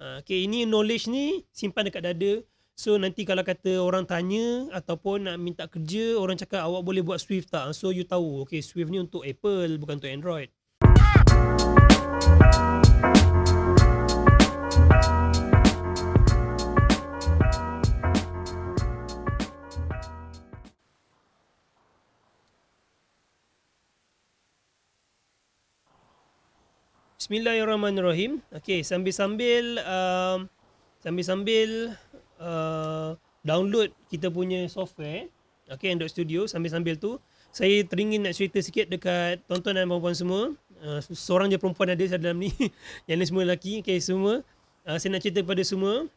Okay, ini knowledge ni simpan dekat dada. So nanti kalau kata orang tanya ataupun nak minta kerja, orang cakap awak boleh buat Swift tak? So you tahu, okay, Swift ni untuk Apple bukan untuk Android. Bismillahirrahmanirrahim. Okay, sambil-sambil download kita punya software, okay, Android Studio, sambil-sambil tu saya teringin nak cerita sikit dekat tuan-tuan dan puan-puan semua. Seorang je perempuan ada dalam ni, yang lain semua lelaki. Okay, semua saya nak cerita kepada semua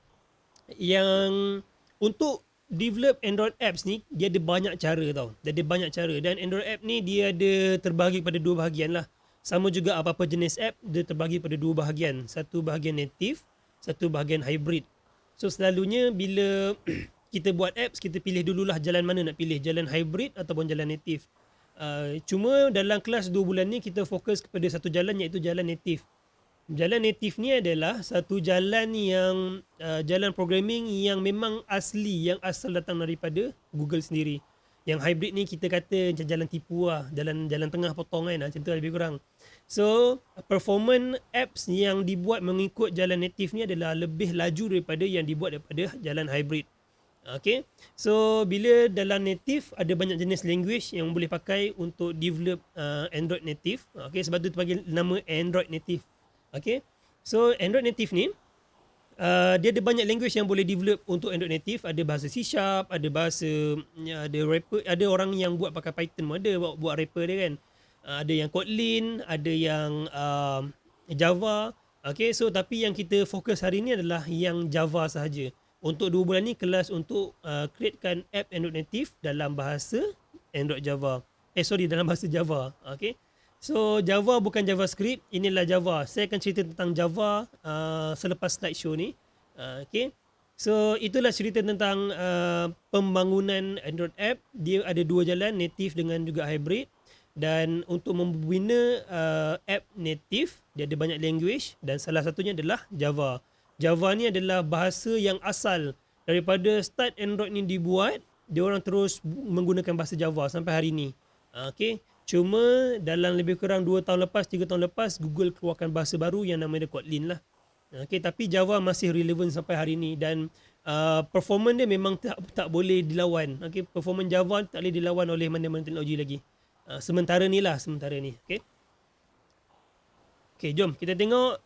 yang untuk develop Android apps ni, dia ada banyak cara tau. Dia ada banyak cara, dan Android app ni dia ada terbahagi pada dua bahagian lah. Sama juga apa-apa jenis app, dia terbahagi pada dua bahagian. Satu bahagian native, satu bahagian hybrid. So selalunya bila kita buat apps, kita pilih dululah jalan mana nak pilih, jalan hybrid ataupun jalan native. Cuma dalam kelas 2 bulan ni kita fokus kepada satu jalan, iaitu jalan native. Jalan native ni adalah satu jalan yang jalan programming yang memang asli, yang asal datang daripada Google sendiri. Yang hybrid ni kita kata macam jalan tipu lah, jalan tengah potong kan, macam tu lebih kurang. So performance apps yang dibuat mengikut jalan native ni adalah lebih laju daripada yang dibuat daripada jalan hybrid. Okay, so bila dalam native ada banyak jenis language yang boleh pakai untuk develop Android native. Okay, sebab tu panggil nama Android native. Okay, so Android native ni dia ada banyak language yang boleh develop untuk Android native. Ada bahasa C#, ada bahasa, ada rapper, ada orang yang buat pakai Python, ada buat rapper dia kan. Ada yang Kotlin, ada yang Java. Okay, so tapi yang kita fokus hari ni adalah yang Java sahaja. Untuk 2 bulan ni kelas untuk createkan app Android native dalam bahasa Android Java. Dalam bahasa Java. Okay. So Java bukan JavaScript, inilah Java. Saya akan cerita tentang Java selepas slideshow ni. Okay. So itulah cerita tentang pembangunan Android app. Dia ada dua jalan, native dengan juga hybrid. Dan untuk membina app native, dia ada banyak language dan salah satunya adalah Java. Java ni adalah bahasa yang asal daripada start Android ni dibuat, dia orang terus menggunakan bahasa Java sampai hari ni. Okay. Cuma dalam lebih kurang 2 tahun lepas, 3 tahun lepas, Google keluarkan bahasa baru yang namanya Kotlin lah. Okay, tapi Java masih relevan sampai hari ni, dan performance dia memang tak boleh dilawan. Okay, performance Java tak boleh dilawan oleh mana-mana teknologi lagi. Sementara ni. Okay. Okay, jom kita tengok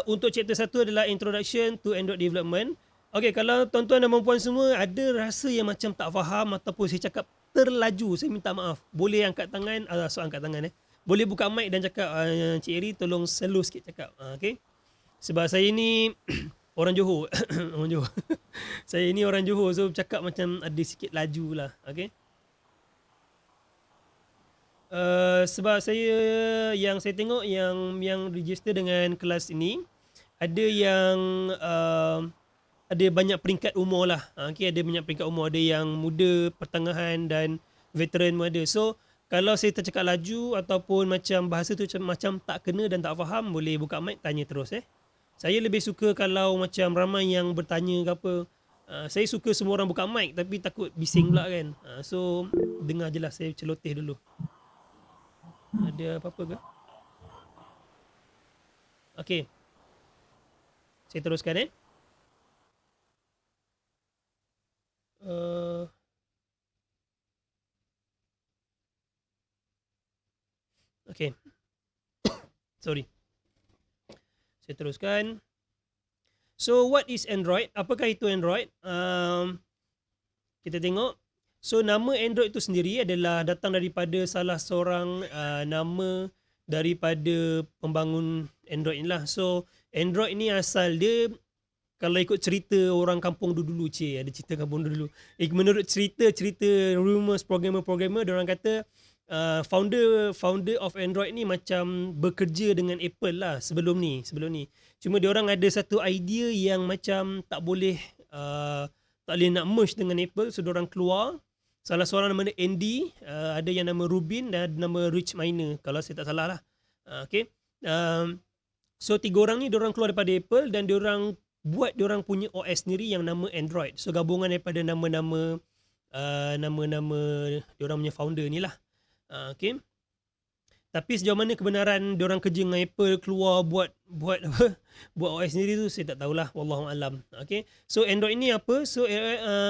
untuk chapter 1 adalah Introduction to Android Development. Okay, kalau tuan-tuan dan puan-puan semua ada rasa yang macam tak faham ataupun saya cakap terlaju, saya minta maaf. Boleh angkat tangan, angkat tangan Boleh buka mic dan cakap, Cik Eri tolong slow sikit cakap. Okay. Sebab saya ni orang Johor. Orang Johor. Saya ni orang Johor, so cakap macam ada sikit laju lah. Okay. Sebab yang saya tengok yang register dengan kelas ini, ada yang ada banyak peringkat umur lah. Okay, ada banyak peringkat umur. Ada yang muda, pertengahan dan veteran pun ada. So kalau saya tercakap laju ataupun macam bahasa tu macam tak kena dan tak faham, boleh buka mic tanya terus. Saya lebih suka kalau macam ramai yang bertanya ke apa. Saya suka semua orang buka mic, tapi takut bising pula kan. So dengar je lah, saya celoteh dulu. Ada apa-apa ke? Okay, saya teruskan Okay. Sorry. Saya teruskan. So what is Android? Apakah itu Android? Kita tengok. So nama Android itu sendiri adalah datang daripada salah seorang nama daripada pembangun Android ni lah. So Android ni asal dia, kalau ikut cerita orang kampung dulu-dulu, ada cerita kampung dulu. Menurut cerita rumors programmer, dia orang kata founder of Android ni macam bekerja dengan Apple lah sebelum ni. Cuma dia orang ada satu idea yang macam tak boleh nak merge dengan Apple, so dia orang keluar. Salah seorang nama Andy, ada yang nama Rubin dan ada nama Rich Miner, kalau saya tak salah lah. Okay. So 3 orang ni, dia orang keluar daripada Apple dan dia orang buat diorang punya OS sendiri yang nama Android. So gabungan daripada nama-nama diorang punya founder ni lah. Okay. Tapi sejauh mana kebenaran diorang kerja dengan Apple keluar buat apa, buat OS sendiri tu saya tak tahulah, wallahu alam. Okay. So Android ni apa? So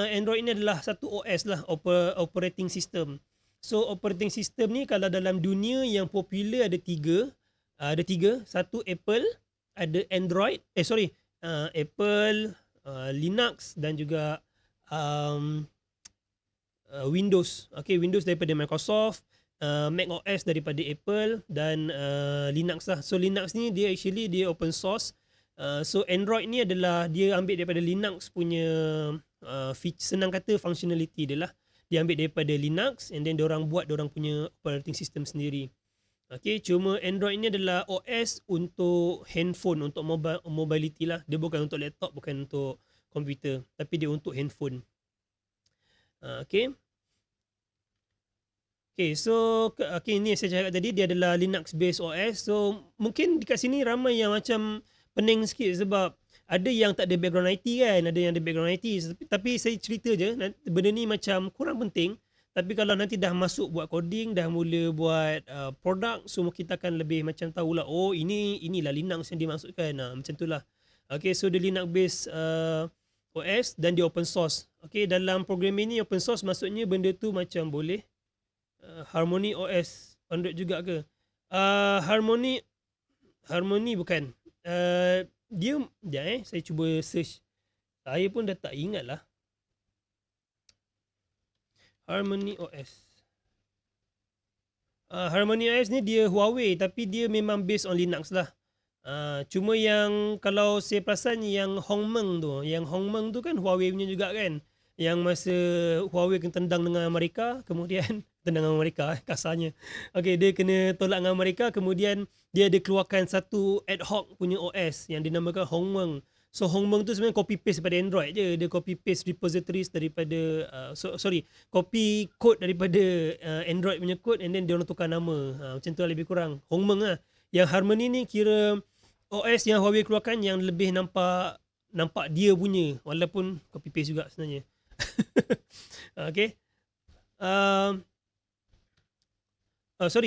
Android ni adalah satu OS lah, operating system. So operating system ni kalau dalam dunia yang popular ada tiga. Satu Apple, ada Android, Apple, Linux dan juga Windows. Okay, Windows daripada Microsoft, Mac OS daripada Apple dan Linux lah. So Linux ni dia open source. So Android ni adalah dia ambil daripada Linux punya senang kata functionality dia lah. Dia ambil daripada Linux and then diorang buat diorang punya operating system sendiri. Okay, cuma Android ni adalah OS untuk handphone, untuk mobility lah. Dia bukan untuk laptop, bukan untuk komputer, tapi dia untuk handphone. Okay. Okay, so ni saya cakap tadi dia adalah Linux based OS. So mungkin dekat sini ramai yang macam pening sikit sebab ada yang tak ada background IT kan, ada yang ada background IT. Tapi saya cerita je, benda ni macam kurang penting. Tapi kalau nanti dah masuk buat coding, dah mula buat produk, so kita akan lebih macam tahulah, oh inilah Linux yang dimaksudkan. Macam tu lah. Okay, so the Linux based OS dan dia open source. Okay, dalam program ini open source maksudnya benda tu macam boleh Harmony OS Android juga ke? Harmony bukan. Saya cuba search. Saya pun dah tak ingat lah. Harmony OS. Harmony OS ni dia Huawei tapi dia memang based on Linux lah. Cuma yang kalau saya perasan yang Hongmeng tu kan Huawei punya juga kan. Yang masa Huawei kena tendang dengan Amerika, kemudian tendang dengan Amerika kasarnya. Okay, dia kena tolak dengan Amerika, kemudian dia ada keluarkan satu ad hoc punya OS yang dinamakan Hongmeng. So Hongmeng tu sebenarnya copy paste daripada Android je. Dia copy paste repositories daripada copy code daripada Android punya code and then dia orang tukar nama. Macam tu lah lebih kurang. Hongmeng lah. Yang Harmony ni kira OS yang Huawei keluarkan yang lebih nampak dia punya, walaupun copy paste juga sebenarnya. Okay.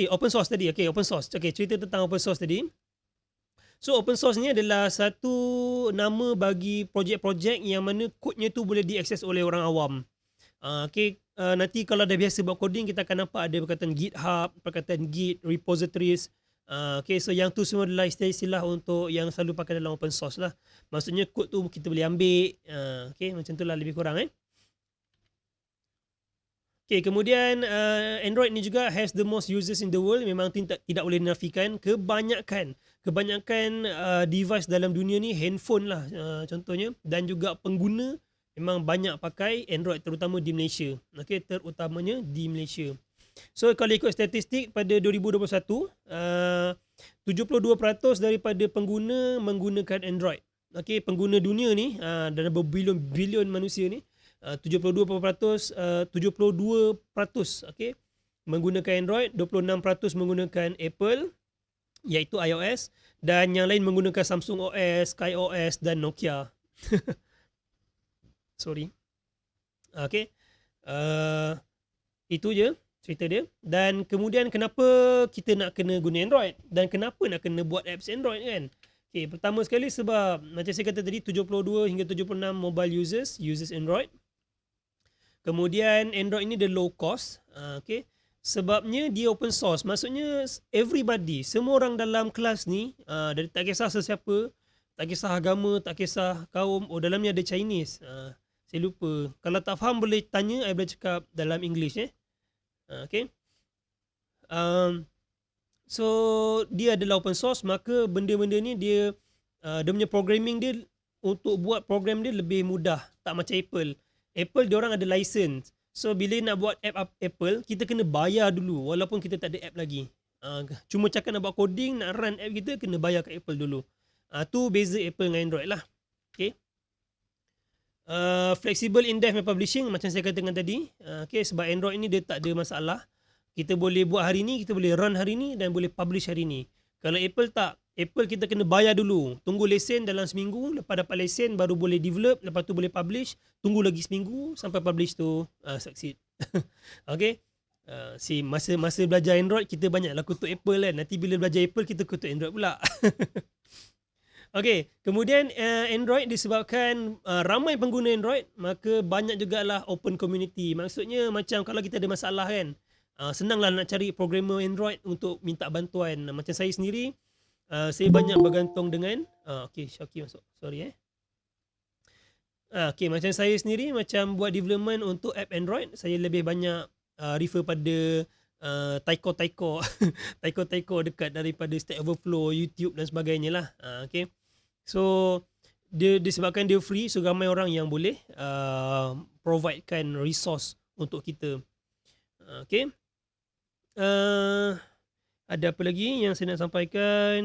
Open source tadi. Okay, open source. Okay, cerita tentang open source tadi. So open source ni adalah satu nama bagi projek-projek yang mana kodenya tu boleh diakses oleh orang awam. Nanti kalau dah biasa buat coding, kita akan nampak ada perkataan GitHub, perkataan Git, repositories. So yang tu semua adalah istilah untuk yang selalu pakai dalam open source lah. Maksudnya kod tu kita boleh ambil. Macam tu lah lebih kurang. Kemudian Android ni juga has the most users in the world. Memang tidak boleh dinafikan. Kebanyakan device dalam dunia ni handphone lah contohnya. Dan juga pengguna memang banyak pakai Android, terutama di Malaysia. Terutamanya di Malaysia. So kalau ikut statistik pada 2021, 72% daripada pengguna menggunakan Android. Pengguna dunia ni dalam berbilion manusia ni 72% menggunakan Android, 26% menggunakan Apple iaitu iOS dan yang lain menggunakan Samsung OS, KaiOS dan Nokia. Sorry. Itu je cerita dia. Dan kemudian kenapa kita nak kena guna Android dan kenapa nak kena buat apps Android kan? Pertama sekali sebab macam saya kata tadi 72 hingga 76 mobile users Android. Kemudian Android ni dia low cost. Sebabnya dia open source. Maksudnya everybody, semua orang dalam kelas ni, dari tak kisah sesiapa, tak kisah agama, tak kisah kaum. Oh, dalamnya ada Chinese. Saya lupa. Kalau tak faham boleh tanya, saya boleh cakap dalam English. So dia adalah open source, maka benda-benda ni dia punya programming dia, untuk buat program dia lebih mudah. Tak macam Apple dia orang ada license. So bila nak buat app Apple, kita kena bayar dulu walaupun kita tak ada app lagi. Cuma cakap nak buat coding, nak run app kita, kena bayar kat Apple dulu. Tu beza Apple dengan Android lah. Flexible in-depth publishing macam saya katakan tadi. Sebab Android ni dia tak ada masalah. Kita boleh buat hari ni, kita boleh run hari ni dan boleh publish hari ni. Kalau Apple tak, Apple kita kena bayar dulu. Tunggu lesen dalam seminggu, lepas dapat lesen baru boleh develop, lepas tu boleh publish, tunggu lagi seminggu sampai publish tu succeed. Okay. Masa belajar Android kita banyaklah kutuk Apple kan. Nanti bila belajar Apple kita kutuk Android pula. Okay, kemudian Android disebabkan ramai pengguna Android, maka banyak jugalah open community. Maksudnya macam kalau kita ada masalah kan, senanglah nak cari programmer Android untuk minta bantuan. Macam saya sendiri, saya banyak bergantung dengan okay, Syaki masuk. Sorry okay, macam saya sendiri macam buat development untuk app Android, saya lebih banyak refer pada Taiko Taiko dekat daripada Stack Overflow, YouTube dan sebagainya lah. Okay. So dia disebabkan dia free, so ramai orang yang boleh providekan resource untuk kita. Okay. Ada apa lagi yang saya nak sampaikan?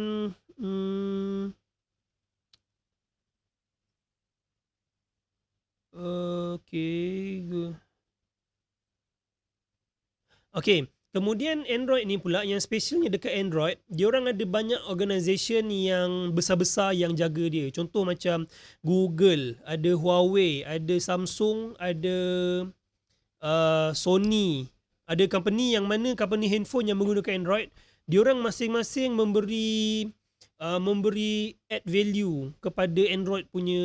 Okay. Kemudian Android ni pula yang specialnya dekat Android, diorang ada banyak organisation yang besar-besar yang jaga dia. Contoh macam Google, ada Huawei, ada Samsung, ada Sony. Ada company yang mana company handphone yang menggunakan Android, diorang masing-masing memberi add value kepada Android punya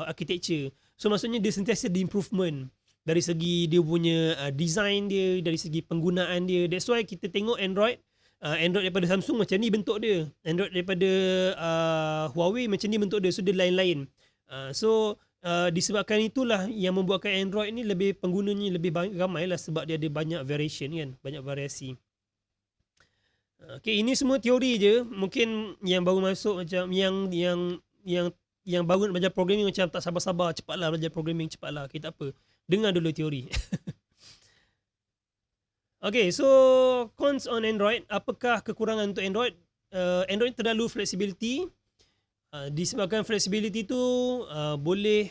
architecture. So maksudnya dia sentiasa di improvement dari segi dia punya design dia, dari segi penggunaan dia. That's why kita tengok Android daripada Samsung macam ni bentuk dia, Android daripada Huawei macam ni bentuk dia, so dia lain-lain. Disebabkan itulah yang membuatkan Android ni lebih penggunanya lebih ramai lah, sebab dia ada banyak variation kan, banyak variasi. Okay, ini semua teori je. Mungkin yang baru masuk macam yang baru nak belajar programming macam tak sabar-sabar, cepatlah belajar programming, cepatlah. Okay, tak apa. Dengar dulu teori. Okay, so cons on Android. Apakah kekurangan untuk Android? Android terlalu flexibility. Disebabkan flexibility tu boleh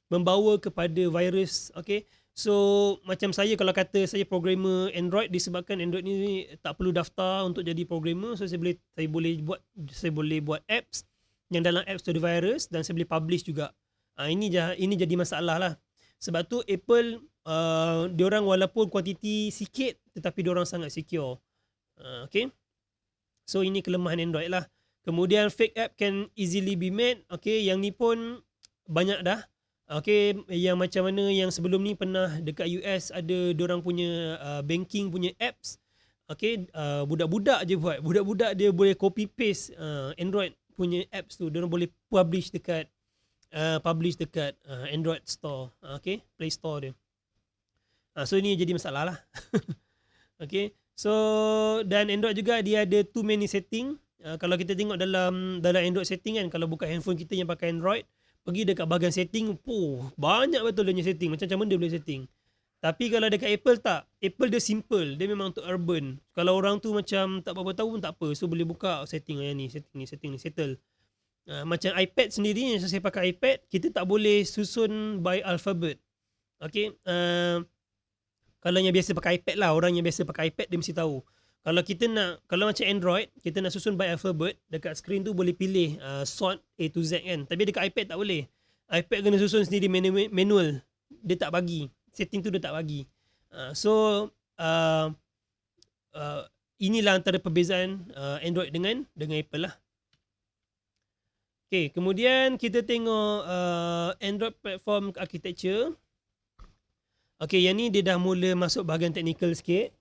membawa kepada virus. Okay, so macam saya, kalau kata saya programmer Android, disebabkan Android ni tak perlu daftar untuk jadi programmer, so saya boleh buat apps yang dalam apps tu ada virus, dan saya boleh publish juga. Ini jadi masalah lah. Sebab tu Apple diorang walaupun kuantiti sikit tetapi diorang sangat secure. Okay, so ini kelemahan Android lah. Kemudian fake app can easily be made. Okay, yang ni pun banyak dah. Okay, yang macam mana yang sebelum ni pernah dekat US ada diorang punya banking punya apps. Okay, budak-budak je buat. Budak-budak dia boleh copy paste Android punya apps tu. Diorang boleh publish dekat Android Store. Okay, Play Store dia. So ini jadi masalah lah. Okay, so dan Android juga dia ada too many setting. Kalau kita tengok dalam Android setting kan, kalau buka handphone kita yang pakai Android, pergi dekat bahagian setting, banyak betul dia punya setting, macam-macam benda boleh setting. Tapi kalau dekat Apple tak, Apple dia simple, dia memang untuk urban. Kalau orang tu macam tak apa-apa tahu pun tak apa, so boleh buka setting yang ni, setting ni, settle. Macam iPad sendiri, yang saya pakai iPad, kita tak boleh susun by alphabet. Okay, kalau yang biasa pakai iPad lah, orang yang biasa pakai iPad dia mesti tahu. Kalau macam Android, kita nak susun by alphabet, dekat screen tu boleh pilih sort A to Z kan. Tapi dekat iPad tak boleh. iPad kena susun sendiri manual. Dia tak bagi. Setting tu dia tak bagi. Inilah antara perbezaan Android dengan Apple lah. Okay, kemudian kita tengok Android platform architecture. Okay, yang ni dia dah mula masuk bahagian technical sikit.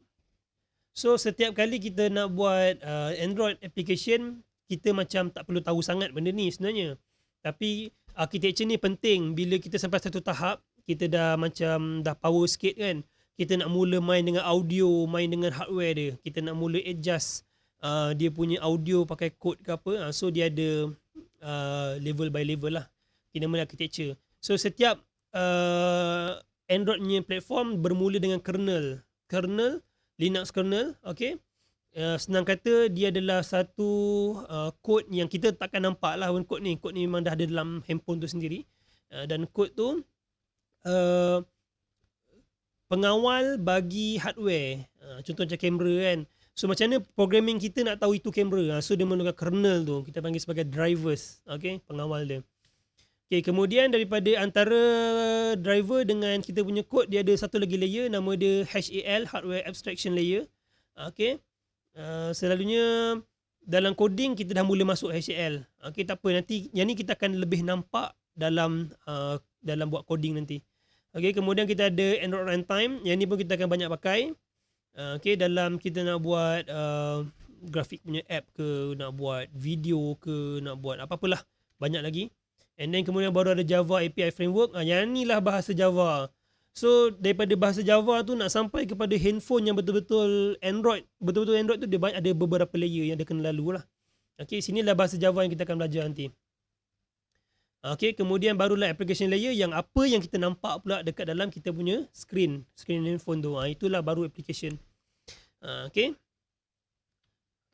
So setiap kali kita nak buat Android application, kita macam tak perlu tahu sangat benda ni sebenarnya. Tapi architecture ni penting. Bila kita sampai satu tahap, kita dah power sikit kan, kita nak mula main dengan audio, main dengan hardware dia, kita nak mula adjust dia punya audio pakai code ke apa. So dia ada level by level lah, kita nama architecture. So setiap Android punya platform bermula dengan kernel, Linux kernel. Okay, senang kata dia adalah satu kod yang kita takkan nampak lah kod ni memang dah ada dalam handphone tu sendiri. Dan kod tu pengawal bagi hardware, contoh macam kamera kan. So macam mana programming kita nak tahu itu kamera? So dia memerlukan kernel tu, kita panggil sebagai drivers, okay, pengawal dia. Okay, kemudian daripada antara driver dengan kita punya kod, dia ada satu lagi layer, nama dia HAL, Hardware Abstraction Layer. Okay, selalunya dalam coding kita dah mula masuk HAL. Okay, tak apa, nanti yang ni kita akan lebih nampak dalam buat coding nanti. Okay, kemudian kita ada Android Runtime, yang ni pun kita akan banyak pakai. Okay, dalam kita nak buat grafik punya app ke, nak buat video ke, nak buat apa-apalah, banyak lagi. And then kemudian baru ada Java API Framework. Yang ni lah bahasa Java. So daripada bahasa Java tu nak sampai kepada handphone yang betul-betul Android. Betul-betul Android tu dia ada beberapa layer yang dia kena lalu lah. Okay, sinilah bahasa Java yang kita akan belajar nanti. Okay, kemudian barulah application layer yang apa yang kita nampak pula dekat dalam kita punya screen handphone tu. Itulah baru application. Okay.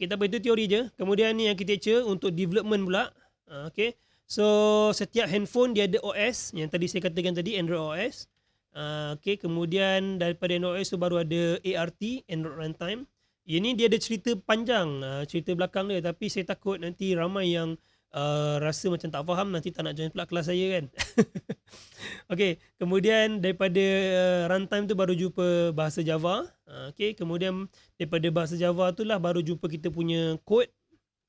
Kita apa, itu teori je. Kemudian ni architecture untuk development pula. Okay. So setiap handphone dia ada OS yang tadi saya katakan tadi, Android OS. Okay, kemudian daripada Android OS tu baru ada ART, Android Runtime. Ini dia ada cerita panjang, cerita belakang dia, tapi saya takut nanti ramai yang rasa macam tak faham, nanti tak nak join pula kelas saya kan. Okay, kemudian daripada runtime tu baru jumpa bahasa Java. Okay, kemudian daripada bahasa Java tu lah baru jumpa kita punya code.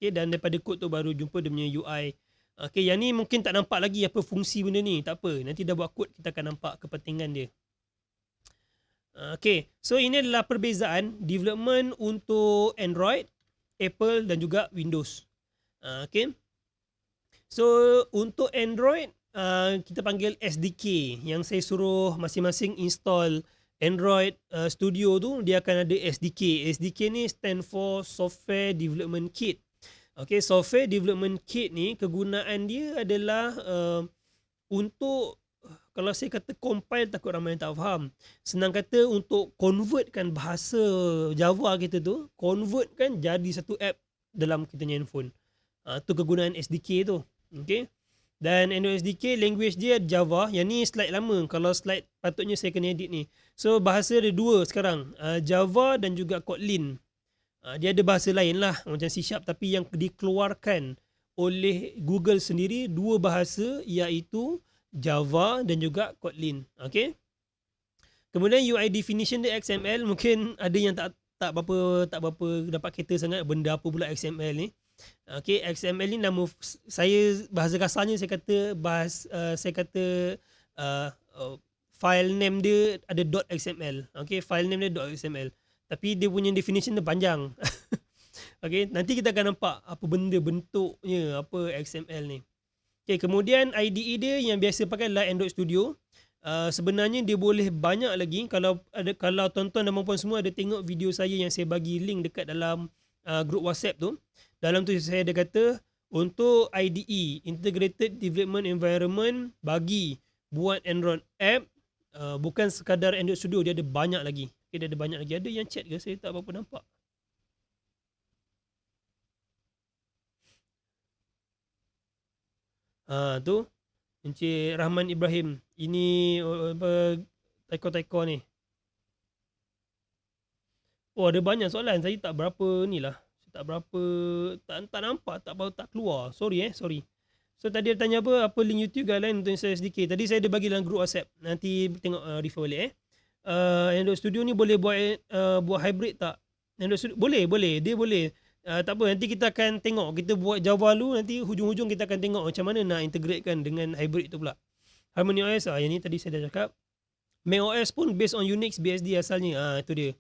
Okay, dan daripada code tu baru jumpa dia punya UI. Okay, yang ni mungkin tak nampak lagi apa fungsi benda ni. Tak apa, nanti dah buat kod kita akan nampak kepentingan dia. Okay, so ini adalah perbezaan development untuk Android, Apple dan juga Windows. Okay, so untuk Android kita panggil SDK. Yang saya suruh masing-masing install Android Studio tu, dia akan ada SDK. SDK ni stand for Software Development Kit. Okay, Software Development Kit ni kegunaan dia adalah untuk, kalau saya kata compile takut ramai yang tak faham. Senang kata untuk convertkan bahasa Java kita tu, convertkan jadi satu app dalam kita punya handphone. Tu kegunaan SDK tu. Okay. Dan Android SDK language dia Java. Yang ni slide lama. Kalau slide patutnya saya kena edit ni. So bahasa ada dua sekarang, Java dan juga Kotlin. Dia ada bahasa lain lah macam C#, tapi yang dikeluarkan oleh Google sendiri dua bahasa, iaitu Java dan juga Kotlin. Okay. Kemudian UI definition dia XML. Mungkin ada yang tak berapa dapat kereta sangat benda apa pula XML ni. Okay, XML ni nama saya, bahasa kasarnya saya kata file name dia ada .xml. Okay, file name dia .xml. Tapi dia punya definition dia panjang. Okay, nanti kita akan nampak apa benda bentuknya, apa XML ni. Okay, kemudian IDE dia yang biasa pakai adalah Android Studio. Sebenarnya dia boleh banyak lagi. Kalau tuan-tuan dan puan-puan semua ada tengok video saya yang saya bagi link dekat dalam grup WhatsApp tu. Dalam tu saya ada kata untuk IDE, Integrated Development Environment, bagi buat Android app, bukan sekadar Android Studio, dia ada banyak lagi. Okay, dia ada banyak lagi. Ada yang chat ke? Saya tak apa-apa nampak. Tu Encik Rahman Ibrahim. Ini apa, taiko-taiko ni. Oh, ada banyak soalan. Saya tak berapa ni lah. Saya tak berapa, tak nampak, tak keluar. Sorry. So tadi dia tanya apa link YouTube guideline untuk install SDK. Tadi saya ada bagi dalam grup WhatsApp. Nanti tengok refer balik Android Studio ni boleh buat hybrid tak? Android Studio boleh, dia boleh. Tak apa, nanti kita akan tengok. Kita buat Java dulu, nanti hujung-hujung kita akan tengok macam mana nak integratekan dengan hybrid tu pula. Harmony OS, yang ni tadi saya dah cakap. Mac OS pun based on Unix BSD asalnya. Itu dia.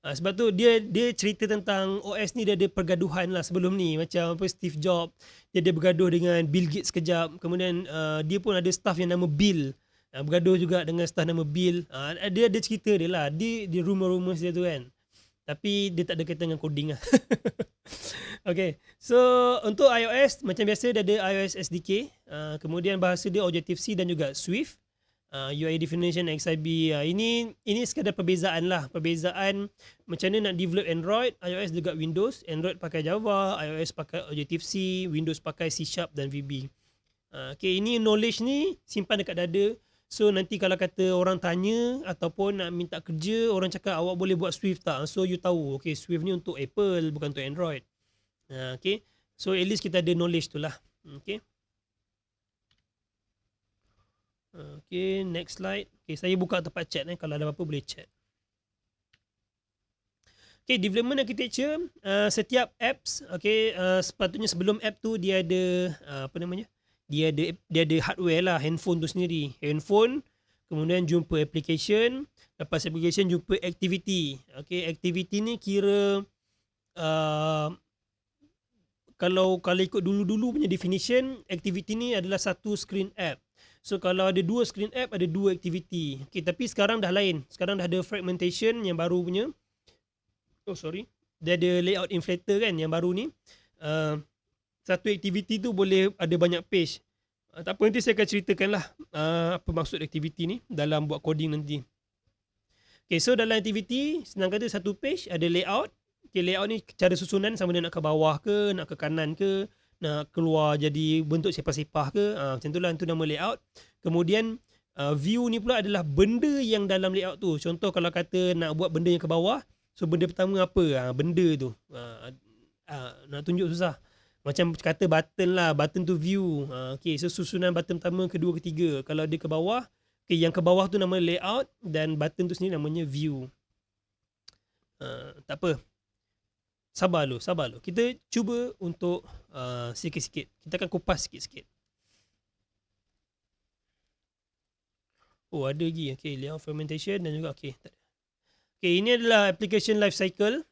Sebab tu dia cerita tentang OS ni, dia ada pergaduhan lah sebelum ni. Macam apa, Steve Jobs, dia ada bergaduh dengan Bill Gates sekejap. Kemudian dia pun ada staff yang nama Bill. Bergaduh juga dengan staff nama Bill. Dia ada cerita dia lah. Dia rumor-rumor dia tu kan. Tapi dia tak ada kaitan dengan coding lah. Okay. So untuk iOS, macam biasa dia ada iOS SDK. Kemudian bahasa dia Objective-C dan juga Swift. UI definition XIB. Ini sekadar perbezaan lah. Perbezaan macam mana nak develop Android, iOS juga Windows. Android pakai Java, iOS pakai Objective-C, Windows pakai C# dan VB. Okay, ini knowledge ni simpan dekat dada. So nanti kalau kata orang tanya ataupun nak minta kerja, orang cakap awak boleh buat Swift tak? So you tahu, okay, Swift ni untuk Apple bukan untuk Android. Okay, so at least kita ada knowledge tu lah. Okay. Okay, next slide. Okay, saya buka tempat chat kalau ada apa-apa boleh chat. Okay, development architecture, setiap apps, okay, sepatutnya sebelum app tu dia ada apa namanya? Dia ada hardware lah, handphone tu sendiri. Handphone, kemudian jumpa application, lepas application jumpa activity. Okay, activity ni kira kalau ikut dulu-dulu punya definition, activity ni adalah satu screen app. So kalau ada dua screen app, ada dua activity. Okay, tapi sekarang dah lain. Sekarang dah ada fragmentation yang baru punya. Oh sorry. Dia ada layout inflator kan yang baru ni. Satu activity tu boleh ada banyak page. Tak apa, nanti saya akan ceritakan lah apa maksud activity ni dalam buat coding nanti. Okay, so dalam activity, senang kata satu page ada layout. Okay, layout ni cara susunan sama ada nak ke bawah ke, nak ke kanan ke, nak keluar jadi bentuk sepah-sepah ke, macam tu lah, itu nama layout. Kemudian view ni pula adalah benda yang dalam layout tu. Contoh kalau kata nak buat benda yang ke bawah, so benda pertama apa? Benda tu. Nak tunjuk susah. Macam kata button lah, button tu view. Okay, so susunan button pertama, kedua, ketiga. Kalau dia ke bawah, okay, yang ke bawah tu nama layout dan button tu sendiri namanya view. Tak apa. Sabar lu. Kita cuba untuk sikit-sikit. Kita akan kupas sikit-sikit. Oh, ada lagi. Okay, layout fragmentation dan juga okay. Okay, ini adalah application life cycle.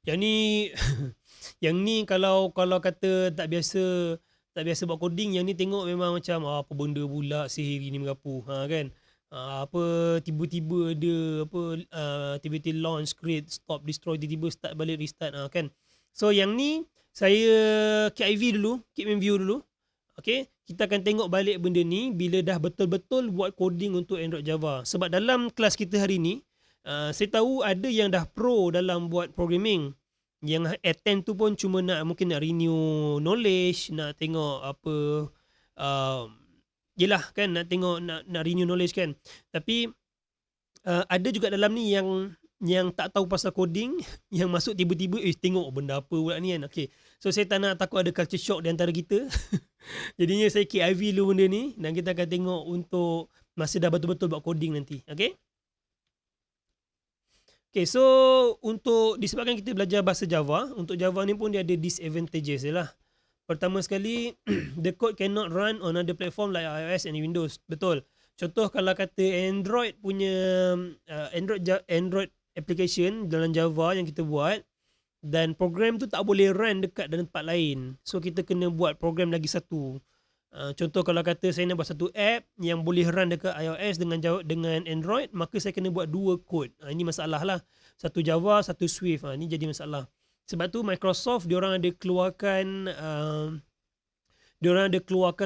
Yang ni yang ni kalau kata tak biasa buat coding, yang ni tengok memang macam apa benda pula sihir ni mengapu. Kan? Apa tiba-tiba ada apa tiba-tiba launch, create, stop, destroy, tiba-tiba start balik, restart kan. So yang ni saya KIV dulu, keep in view dulu. Okay, kita akan tengok balik benda ni bila dah betul-betul buat coding untuk Android Java. Sebab dalam kelas kita hari ni, saya tahu ada yang dah pro dalam buat programming. Yang attend tu pun cuma mungkin nak renew knowledge, nak tengok apa yelah kan, nak tengok nak renew knowledge kan. Tapi ada juga dalam ni yang tak tahu pasal coding, yang masuk tiba-tiba tengok benda apa pula ni kan. Okay, so saya tak nak takut ada culture shock di antara kita. Jadinya saya KIV dulu benda ni, dan kita akan tengok untuk masa dah betul-betul buat coding nanti. Okay. Okay, so untuk disebabkan kita belajar bahasa Java, untuk Java ni pun dia ada disadvantages je lah. Pertama sekali, the code cannot run on other platform like iOS and Windows. Betul. Contoh kalau kata Android punya Android application dalam Java yang kita buat, dan program tu tak boleh run dekat dalam tempat lain. So kita kena buat program lagi satu. Contoh kalau kata saya nak buat satu app yang boleh run dekat iOS dengan Android, maka saya kena buat dua code. Ini masalah lah. Satu Java, satu Swift. Ini jadi masalah. Sebab tu Microsoft diorang ada keluarkan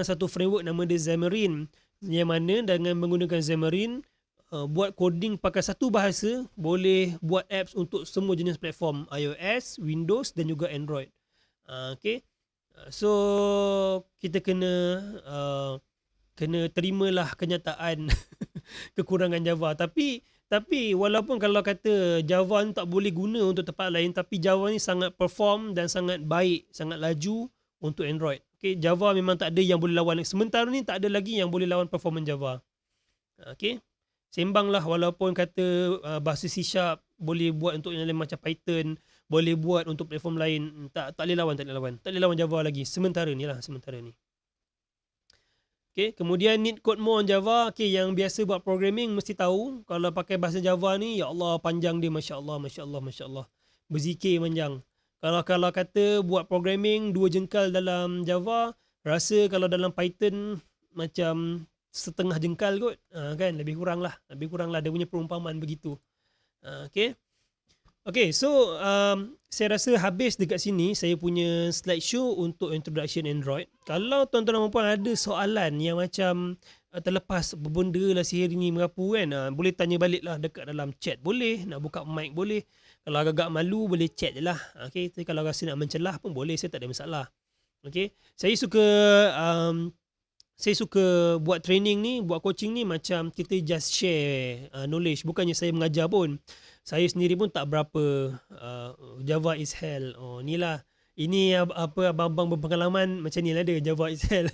satu framework nama dia Xamarin, yang mana dengan menggunakan Xamarin buat coding pakai satu bahasa boleh buat apps untuk semua jenis platform, iOS, Windows dan juga Android. Okay. So kita kena terimalah kenyataan kekurangan Java. Tapi walaupun kalau kata Java ni tak boleh guna untuk tempat lain, tapi Java ni sangat perform dan sangat baik, sangat laju untuk Android. Okay, Java memang tak ada yang boleh lawan. Sementara ni tak ada lagi yang boleh lawan performance Java. Okay, sembang lah, walaupun kata bahasa C# boleh buat untuk yang lain macam Python, boleh buat untuk platform lain, tak boleh lawan Java lagi sementara ni. Okay, kemudian need code more on Java. Okay, yang biasa buat programming mesti tahu kalau pakai bahasa Java ni, ya Allah panjang dia, Masya Allah, berzikir panjang. Kalau kata buat programming 2 jengkal dalam Java, rasa kalau dalam Python macam setengah jengkal kot, kan, lebih kurang lah dia punya perumpamaan begitu. Okay, so saya rasa habis dekat sini saya punya slideshow untuk introduction Android. Kalau tuan-tuan dan puan ada soalan yang macam terlepas benda lah sihir ni mengapu kan, boleh tanya balik lah dekat dalam chat, boleh, nak buka mic boleh. Kalau agak-agak malu boleh chat je lah. Okay, tapi kalau rasa nak mencelah pun boleh, saya tak ada masalah. Okay, saya suka saya suka buat training ni, buat coaching ni macam kita just share knowledge. Bukannya saya mengajar pun. Saya sendiri pun tak berapa Java is hell. Oh, ni lah. Ini apa abang-abang berpengalaman macam ni lah dia, Java is hell.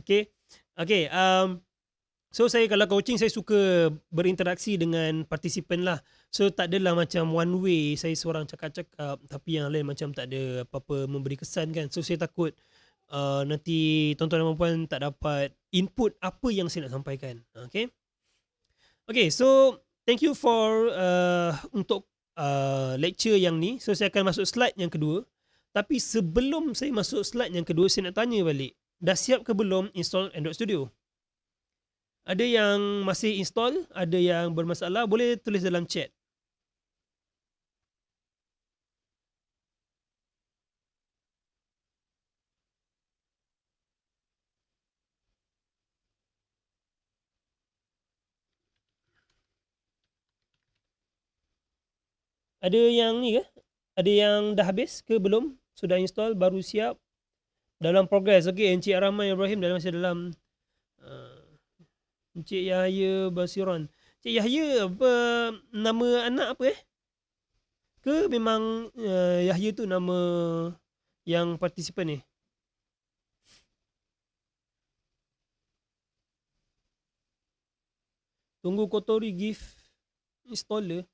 Okay. Okay. So saya kalau coaching saya suka berinteraksi dengan partisipan lah. So tak adalah macam one way saya seorang cakap-cakap tapi yang lain macam tak ada apa-apa memberi kesan kan. So saya takut nanti tuan-tuan dan puan tak dapat input apa yang saya nak sampaikan. Okay. Okay, so thank you for untuk lecture yang ni. So saya akan masuk slide yang kedua. Tapi sebelum saya masuk slide yang kedua, saya nak tanya balik. Dah siap ke belum install Android Studio? Ada yang masih install, ada yang bermasalah, boleh tulis dalam chat. Ada yang ni ke? Ada yang dah habis ke belum? Sudah install, baru siap? Dalam progress. Okey, Encik Rahman Ibrahim masih dalam Encik Yahya Basiron. Encik Yahya apa nama anak apa Ke memang Yahya tu nama yang partisipan ni? Tunggu Kotori give installer.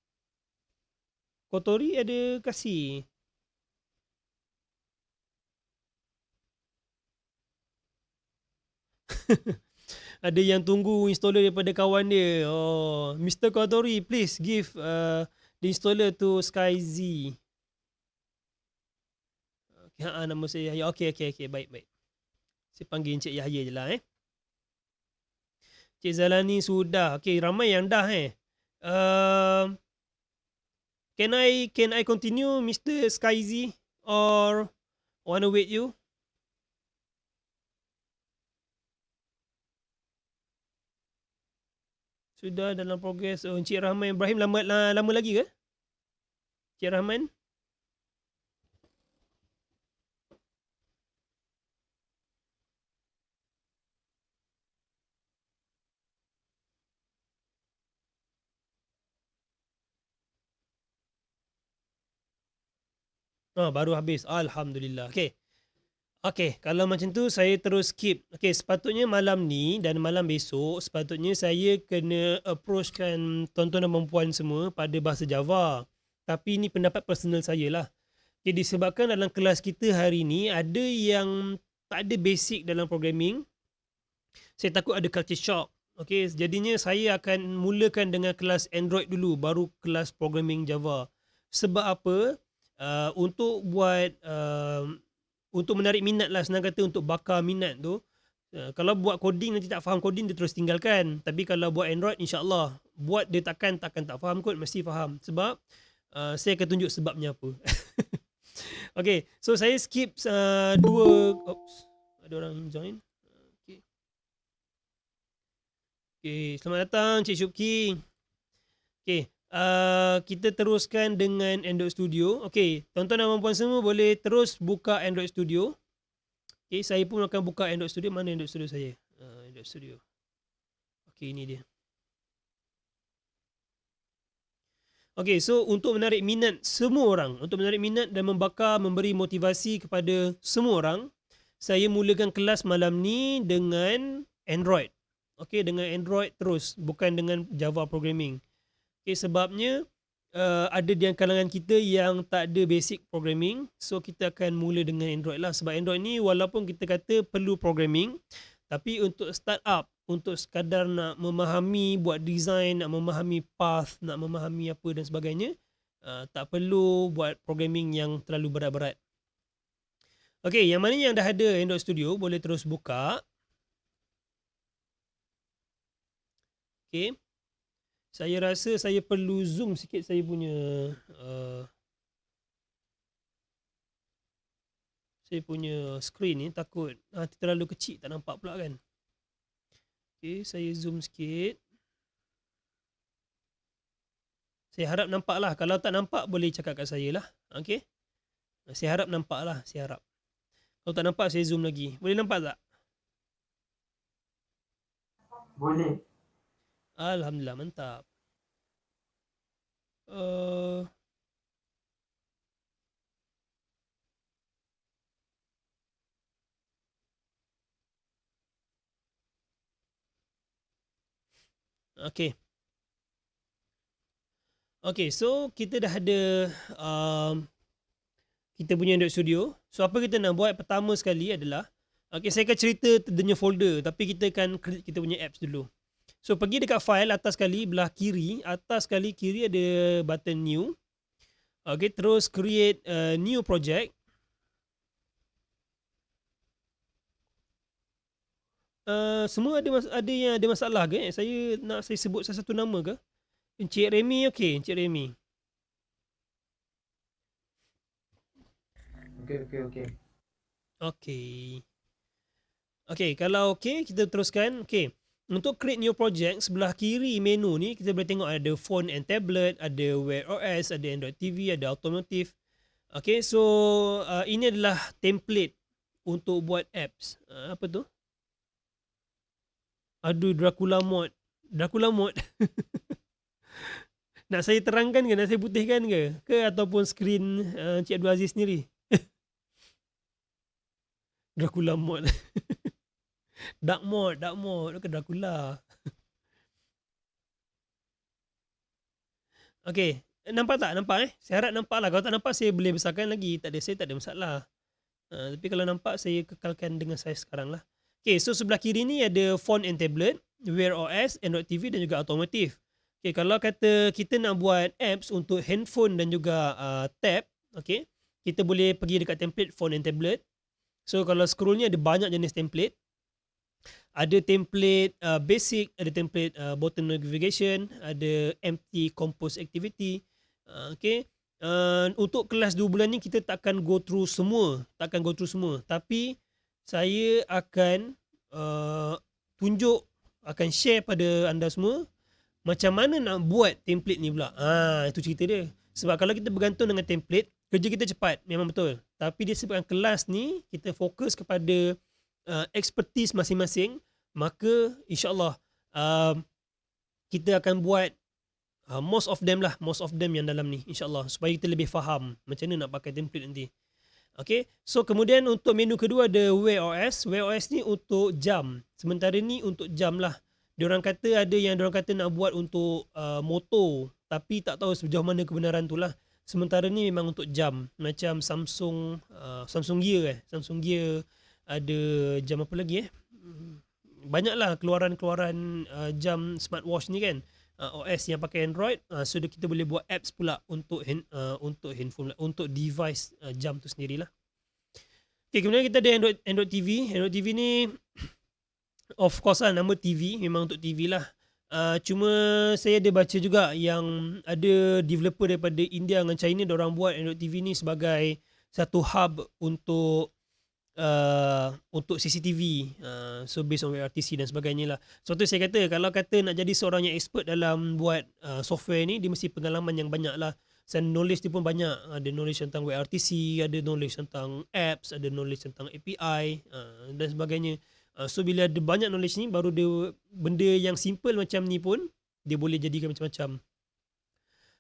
Kotori ada kasih. Ada yang tunggu installer daripada kawan dia. Oh, Mr. Kotori, please give the installer to SkyZ. Okay, nama saya Yahya. Okay, baik. Saya panggil Encik Yahya je lah Cik Zalani sudah. Okay, ramai yang dah Can I continue Mr. SkyZ or wanna wait you? Sudah dalam progress. Oh, Encik Rahman Ibrahim lama lagi ke? Encik Rahman? Baru habis. Alhamdulillah. Okay, kalau macam tu saya terus skip. Okay, sepatutnya malam ni dan malam besok sepatutnya saya kena approachkan tuan-tuan dan puan semua pada bahasa Java. Tapi ini pendapat personal saya lah. Okay, disebabkan dalam kelas kita hari ni ada yang tak ada basic dalam programming. Saya takut ada culture shock. Okay, jadinya saya akan mulakan dengan kelas Android dulu, baru kelas programming Java. Sebab apa? Untuk buat untuk menarik minat lah, senang kata untuk bakar minat tu. Kalau buat coding nanti tak faham coding dia terus tinggalkan. Tapi kalau buat Android insya-Allah buat dia takkan tak faham kot, mesti faham. Sebab saya akan tunjuk sebabnya apa. Okay, so saya skip dua. Oops, ada orang join. Okay, selamat datang Cik Syubki. Okay, kita teruskan dengan Android Studio. Okay, tuan-tuan dan puan semua boleh terus buka Android Studio. Okay, saya pun akan buka Android Studio. Mana Android Studio saya? Android Studio. Okay, ini dia. Okay, so untuk menarik minat semua orang, untuk menarik minat dan memberi motivasi kepada semua orang, saya mulakan kelas malam ni dengan Android. Okay, dengan Android terus, bukan dengan Java programming. Okay, sebabnya ada di kalangan kita yang tak ada basic programming. So kita akan mula dengan Android lah. Sebab Android ni walaupun kita kata perlu programming, tapi untuk start up, untuk sekadar nak memahami, buat design, nak memahami path, nak memahami apa dan sebagainya, tak perlu buat programming yang terlalu berat-berat. Okay, yang mana yang dah ada Android Studio boleh terus buka. Okay. Saya rasa saya perlu zoom sikit saya punya screen ni, takut terlalu kecil tak nampak pula kan. Okay, saya zoom sikit. Saya harap nampak lah. Kalau tak nampak boleh cakap kat saya lah. Okay. Saya harap nampak lah. Saya harap. Kalau tak nampak saya zoom lagi. Boleh nampak tak? Boleh. Alhamdulillah, mantap. Uh, okay. Okay, so kita dah ada um, kita punya Android Studio. So apa kita nak buat pertama sekali adalah, okay, saya akan cerita dia punya folder, tapi kita akan create kita punya apps dulu. So pergi dekat file atas sekali, belah kiri, atas sekali kiri ada button new. Okay, terus create a new project. Semua ada yang ada masalah ke? Saya sebut satu nama ke? Encik Remy, okay, Encik Remy. Okey. Okay. Okay, kalau okay, kita teruskan. Okay, untuk create new project, sebelah kiri menu ni kita boleh tengok ada phone and tablet, ada Wear OS, ada Android TV, ada automotive. Okay, so ini adalah template untuk buat apps. Apa tu? Aduh, Dracula mod. Dracula mod. Nak saya terangkan ke? Nak saya putihkan ke? Ke ataupun skrin Encik Abdul Aziz sendiri? Dracula mod. Dark mode ke Dracula. Okay, nampak tak? Nampak Saya harap nampak lah. Kalau tak nampak saya boleh besarkan lagi. Saya tak ada masalah. Tapi kalau nampak saya kekalkan dengan saya sekarang lah. Okay, so sebelah kiri ni ada phone and tablet, Wear OS, Android TV dan juga automotive. Okay, kalau kata kita nak buat apps untuk handphone dan juga tab, okay, kita boleh pergi dekat template phone and tablet. So kalau scroll ni ada banyak jenis template. Ada template basic, ada template button navigation, ada empty compose activity. Okay. Untuk kelas 2 bulan ni kita takkan go through semua. Tapi saya akan tunjuk, akan share pada anda semua macam mana nak buat template ni pula. Itu cerita dia. Sebab kalau kita bergantung dengan template, kerja kita cepat, memang betul. Tapi dia sebabkan kelas ni kita fokus kepada expertise masing-masing, maka insyaAllah kita akan buat most of them yang dalam ni, insyaAllah, supaya kita lebih faham macam mana nak pakai template nanti. Okay, so kemudian untuk menu kedua ada Wear OS. Wear OS ni untuk jam. Sementara ni untuk jam lah. Diorang kata ada yang diorang kata nak buat untuk motor, tapi tak tahu sejauh mana kebenaran tu lah. Sementara ni memang untuk jam. Macam Samsung Gear Samsung Gear, ada jam apa lagi banyaklah keluaran jam smartwatch ni kan, OS yang pakai Android. So kita boleh buat apps pula untuk handphone, untuk device jam tu sendirilah. Okay, kemudian kita ada Android TV. Android TV ni of course lah, nama TV memang untuk TV lah. Cuma saya ada baca juga yang ada developer daripada India dengan China, diorang buat Android TV ni sebagai satu hub untuk CCTV, so based on WRTC dan sebagainya lah. Sebab tu saya kata, kalau kata nak jadi seorang yang expert dalam buat software ni, dia mesti pengalaman yang banyak lah. Dan knowledge dia pun banyak. Ada knowledge tentang WRTC, ada knowledge tentang apps, ada knowledge tentang API dan sebagainya. So bila ada banyak knowledge ni, baru dia benda yang simple macam ni pun dia boleh jadikan macam-macam.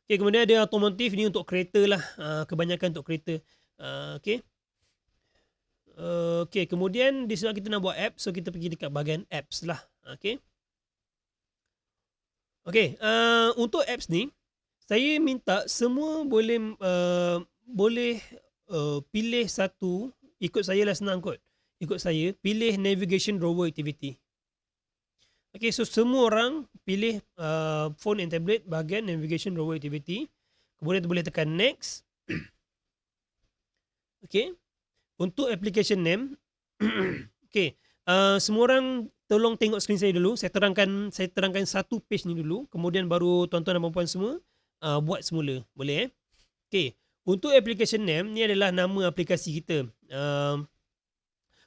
Okay, kemudian ada automotive ni untuk kereta lah, kebanyakan untuk kereta. Okay. Okay, kemudian di saat kita nak buat app, so kita pergi dekat bahagian apps lah. Okay. Okay, untuk apps ni, saya minta semua boleh pilih satu, ikut saya lah, senang kot. Ikut saya, pilih navigation drawer activity. Okay, so semua orang pilih phone and tablet bahagian navigation drawer activity. Kemudian boleh tekan next. Okay. Untuk application name, okay, semua orang tolong tengok skrin saya dulu. Saya terangkan satu page ni dulu, kemudian baru tuan-tuan dan puan-puan semua buat semula. Boleh Okay, untuk application name ni adalah nama aplikasi kita.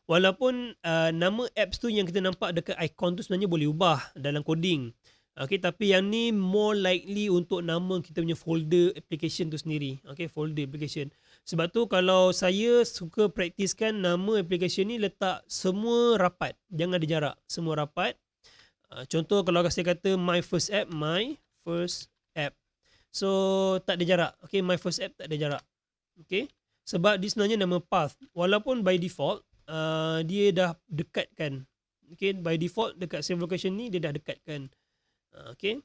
Walaupun nama apps tu yang kita nampak dekat icon tu sebenarnya boleh ubah dalam coding. Okay, tapi yang ni more likely untuk nama kita punya folder application tu sendiri. Okay, folder application. Sebab tu kalau saya suka praktiskan nama application ni letak semua rapat. Jangan ada jarak. Semua rapat. Contoh kalau saya kata my first app. So tak ada jarak. Okay, my first app tak ada jarak. Okay. Sebab dia sebenarnya nama path. Walaupun by default dia dah dekatkan. Okay, by default dekat save location ni dia dah dekatkan. Okay.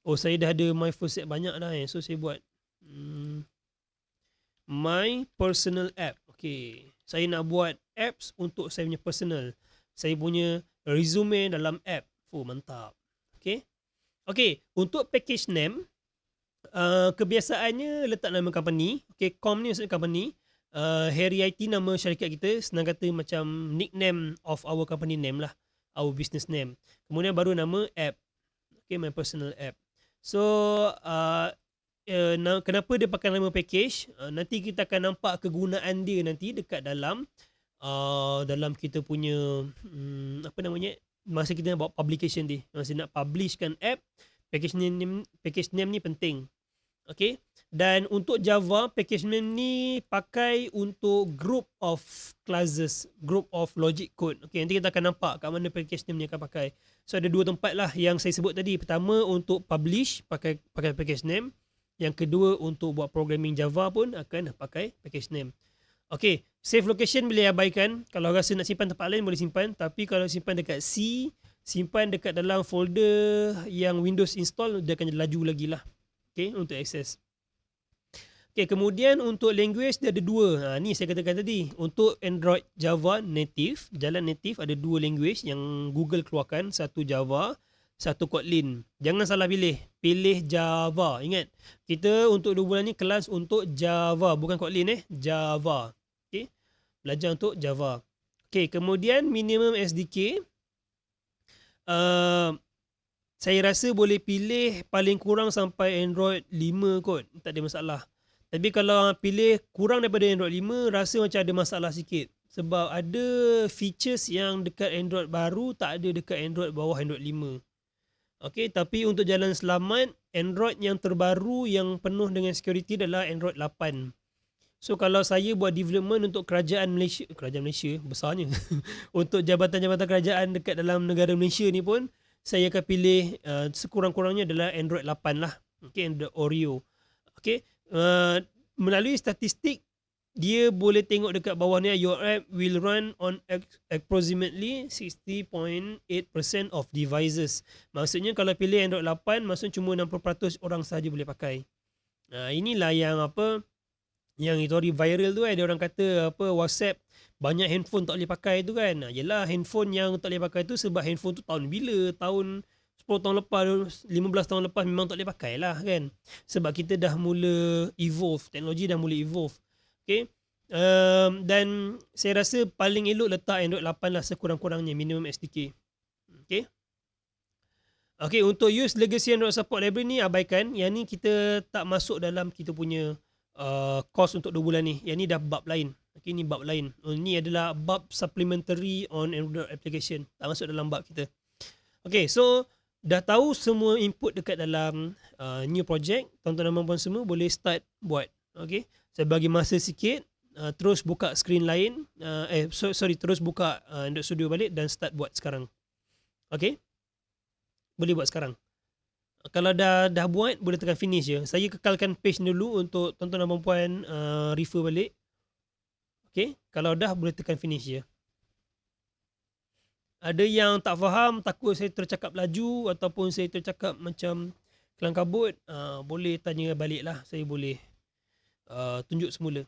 Oh, saya dah ada my first app banyak dah So saya buat my personal app. Okay. Saya nak buat apps untuk saya punya personal. Saya punya resume dalam app. Oh, mantap. Okay. Okay. Untuk package name, kebiasaannya letak nama company. Okay. Com ni maksudnya company. Harry IT nama syarikat kita. Senang kata macam nickname of our company name lah. Our business name. Kemudian baru nama app. Okay, my personal app. So, kenapa dia pakai nama package? Nanti kita akan nampak kegunaan dia nanti dekat dalam kita punya apa namanya? Masa kita nak buat publication dia. Masa nak publishkan app, package name ni penting. Okay. Dan untuk Java, package name ni pakai untuk group of classes, group of logic code. Okay, nanti kita akan nampak kat mana package name ni akan pakai. So ada dua tempat lah yang saya sebut tadi. Pertama untuk publish pakai package name. Yang kedua untuk buat programming Java pun akan pakai package name. Okay, save location boleh abaikan. Kalau rasa nak simpan tempat lain boleh simpan. Tapi kalau simpan dekat C, simpan dekat dalam folder yang Windows install, dia akan laju lagi lah. Okay, untuk access. Okay, kemudian untuk language dia ada dua. Ni saya katakan tadi. Untuk Android Java native, jalan native ada dua language yang Google keluarkan. Satu Java, satu Kotlin. Jangan salah pilih. Pilih Java. Ingat, kita untuk 2 bulan ni kelas untuk Java. Bukan Kotlin Java. Okay, belajar untuk Java. Okay, kemudian minimum SDK. Saya rasa boleh pilih paling kurang sampai Android 5 kot. Tak ada masalah. Tapi kalau pilih kurang daripada Android 5, rasa macam ada masalah sikit. Sebab ada features yang dekat Android baru tak ada dekat Android bawah Android 5. Okay, tapi untuk jalan selamat, Android yang terbaru yang penuh dengan security adalah Android 8. So kalau saya buat development untuk kerajaan Malaysia besarnya. Untuk jabatan-jabatan kerajaan dekat dalam negara Malaysia ni pun, saya akan pilih sekurang-kurangnya adalah Android 8 lah. Okay, Android Oreo. Okay. Melalui statistik dia boleh tengok dekat bawah ni, your app will run on approximately 60.8% of devices. Maksudnya kalau pilih Android 8, maksudnya cuma 60% orang sahaja boleh pakai. Inilah yang yang itu hari viral tu dia orang kata WhatsApp banyak handphone tak boleh pakai tu kan. Yelah, handphone yang tak boleh pakai tu sebab handphone tu tahun bila? Tahun 10 tahun lepas, 15 tahun lepas memang tak boleh pakai lah kan. Sebab kita dah mula evolve, teknologi dah mula evolve. Okay. Dan saya rasa paling elok letak Android 8 lah sekurang-kurangnya, minimum SDK. Okay. Okay, untuk use legacy Android support library ni abaikan. Yang ni kita tak masuk dalam kita punya course untuk 2 bulan ni. Yang ni dah bab lain. Okay, ni bab lain. Ni adalah bab supplementary on Android application. Tak masuk dalam bab kita. Okay, so dah tahu semua input dekat dalam new project, tuan-tuan dan puan semua boleh start buat. Okay, saya bagi masa sikit, terus buka screen lain, terus buka Android Studio balik dan start buat sekarang. Okay, boleh buat sekarang. Kalau dah buat, boleh tekan finish je. Saya kekalkan page dulu untuk tuan-tuan dan puan refer balik. Okay, kalau dah boleh tekan finish je. Ada yang tak faham, takut saya tercakap laju ataupun saya tercakap macam kelang kabut, boleh tanya balik lah. Saya boleh tunjuk semula.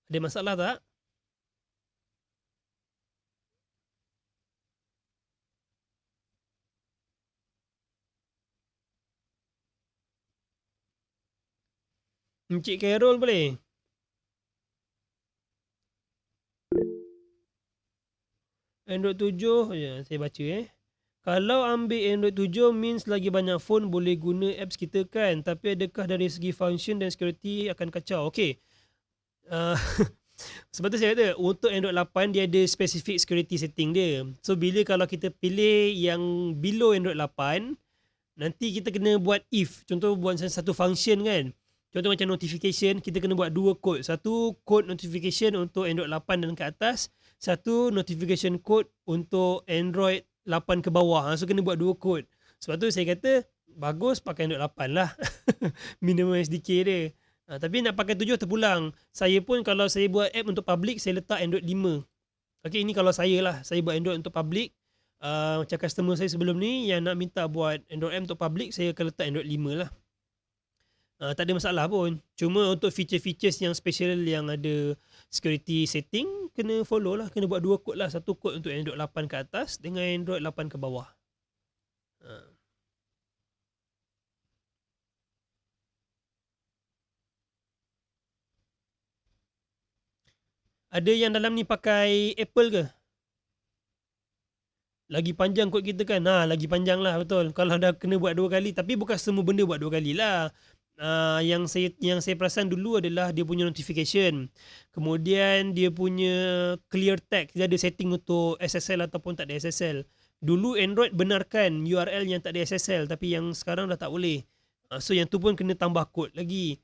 Ada masalah tak? Encik Carol boleh? Android 7, ya, saya baca Kalau ambil Android 7 means lagi banyak phone boleh guna apps kita kan. Tapi adakah dari segi function dan security akan kacau? Okay. Sebab tu saya kata untuk Android 8 dia ada specific security setting dia. So bila kalau kita pilih yang below Android 8, nanti kita kena buat if. Contoh buat satu function kan. Contoh macam notification, kita kena buat dua code. Satu code notification untuk Android 8 dan ke atas, satu notification code untuk Android 8 ke bawah. So kena buat dua code. Sebab tu saya kata bagus pakai Android 8 lah. Minimum SDK dia. Tapi nak pakai 7 terpulang. Saya pun kalau saya buat app untuk public, saya letak Android 5. Okay, ini kalau saya lah. Saya buat Android untuk public. Macam customer saya sebelum ni yang nak minta buat Android app untuk public, saya akan letak Android 5 lah. Tak ada masalah pun. Cuma untuk feature-features yang special yang ada security setting, kena follow lah. Kena buat dua code lah. Satu code untuk Android 8 ke atas dengan Android 8 ke bawah. Ada yang dalam ni pakai Apple ke? Lagi panjang kod kita kan? Lagi panjang lah, betul. Kalau dah kena buat dua kali. Tapi bukan semua benda buat dua kali lah. Yang saya perasan dulu adalah dia punya notification. Kemudian dia punya clear text. Dia ada setting untuk SSL ataupun tak ada SSL. Dulu Android benarkan URL yang tak ada SSL. Tapi yang sekarang dah tak boleh. So yang tu pun kena tambah kod lagi.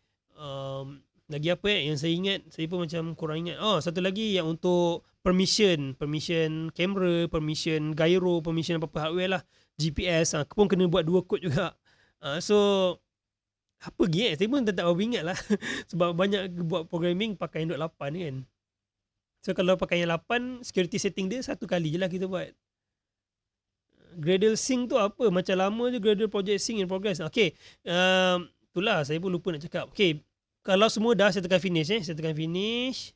Lagi apa yang saya ingat, saya pun macam kurang ingat. Satu lagi yang untuk permission kamera, permission gyro, permission apa-apa hardware lah, GPS pun kena buat dua kod juga. So apa lagi saya pun tak berapa ingat lah. Sebab banyak buat programming pakai Android 8 kan. So kalau pakai yang 8, security setting dia satu kali je lah kita buat. Gradle sync tu apa? Macam lama je Gradle project sync in progress. Okay, itulah saya pun lupa nak cakap. Okay, kalau semua dah, saya tekan finish. Saya tekan finish.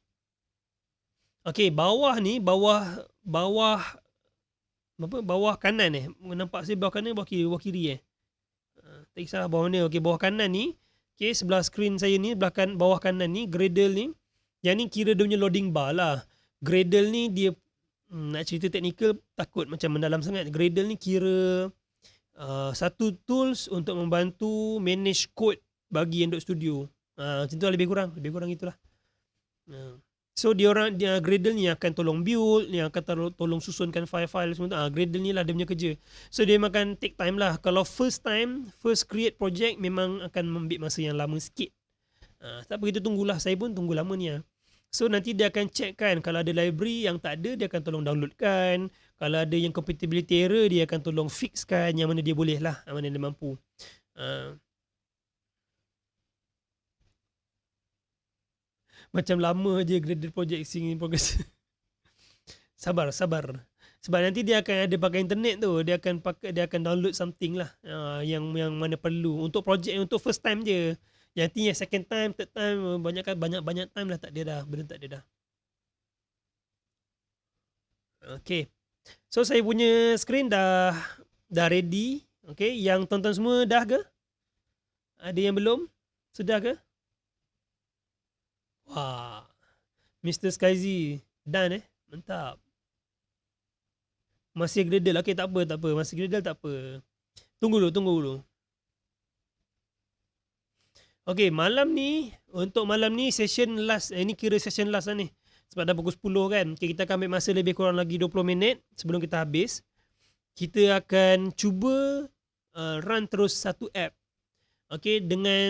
Okay, bawah ni, bawah kanan nampak saya bawah kanan, bawah kiri tak kisah bawah mana. Okay, bawah kanan ni, okay, sebelah screen saya ni, bawah kanan ni, Gradle ni, yang ni kira dia punya loading bar lah. Gradle ni dia, nak cerita teknikal takut macam mendalam sangat. Gradle ni kira satu tools untuk membantu manage code bagi Android Studio. Macam tu lah, lebih kurang itulah. So dia Gradle ni akan tolong build, yang akan tolong susunkan file-file semua tu. Gradle ni lah dia punya kerja. So dia makan take time lah. Kalau first create project memang akan ambil masa yang lama sikit. Tak apa, kita tunggulah. Saya pun tunggu lama ni. So nanti dia akan check kan, kalau ada library yang tak ada, dia akan tolong downloadkan. Kalau ada yang compatibility error, dia akan tolong fixkan yang mana dia boleh lah, yang mana dia mampu. Macam lama je Gradle project sync in progress. Sabar. Sebab nanti dia akan ada pakai internet tu, dia akan download something lah, yang mana perlu untuk project yang untuk first time je. Yang second time, third time, banyak time lah tak ada dah, benda tak ada dah. Okay, so saya punya screen dah ready. Okay, yang tonton semua dah ke? Ada yang belum? Sudah ke? Wah, Mr. Skyzy done mantap. Masih Gradle. Okay, tak apa. Masih Gradle tak apa. Tunggu dulu. Okay, untuk malam ni session last. Ini kira session last lah ni. Sebab dah pukul 10 kan. Okay, kita akan ambil masa lebih kurang lagi 20 minit sebelum kita habis. Kita akan cuba run terus satu app. Okay, dengan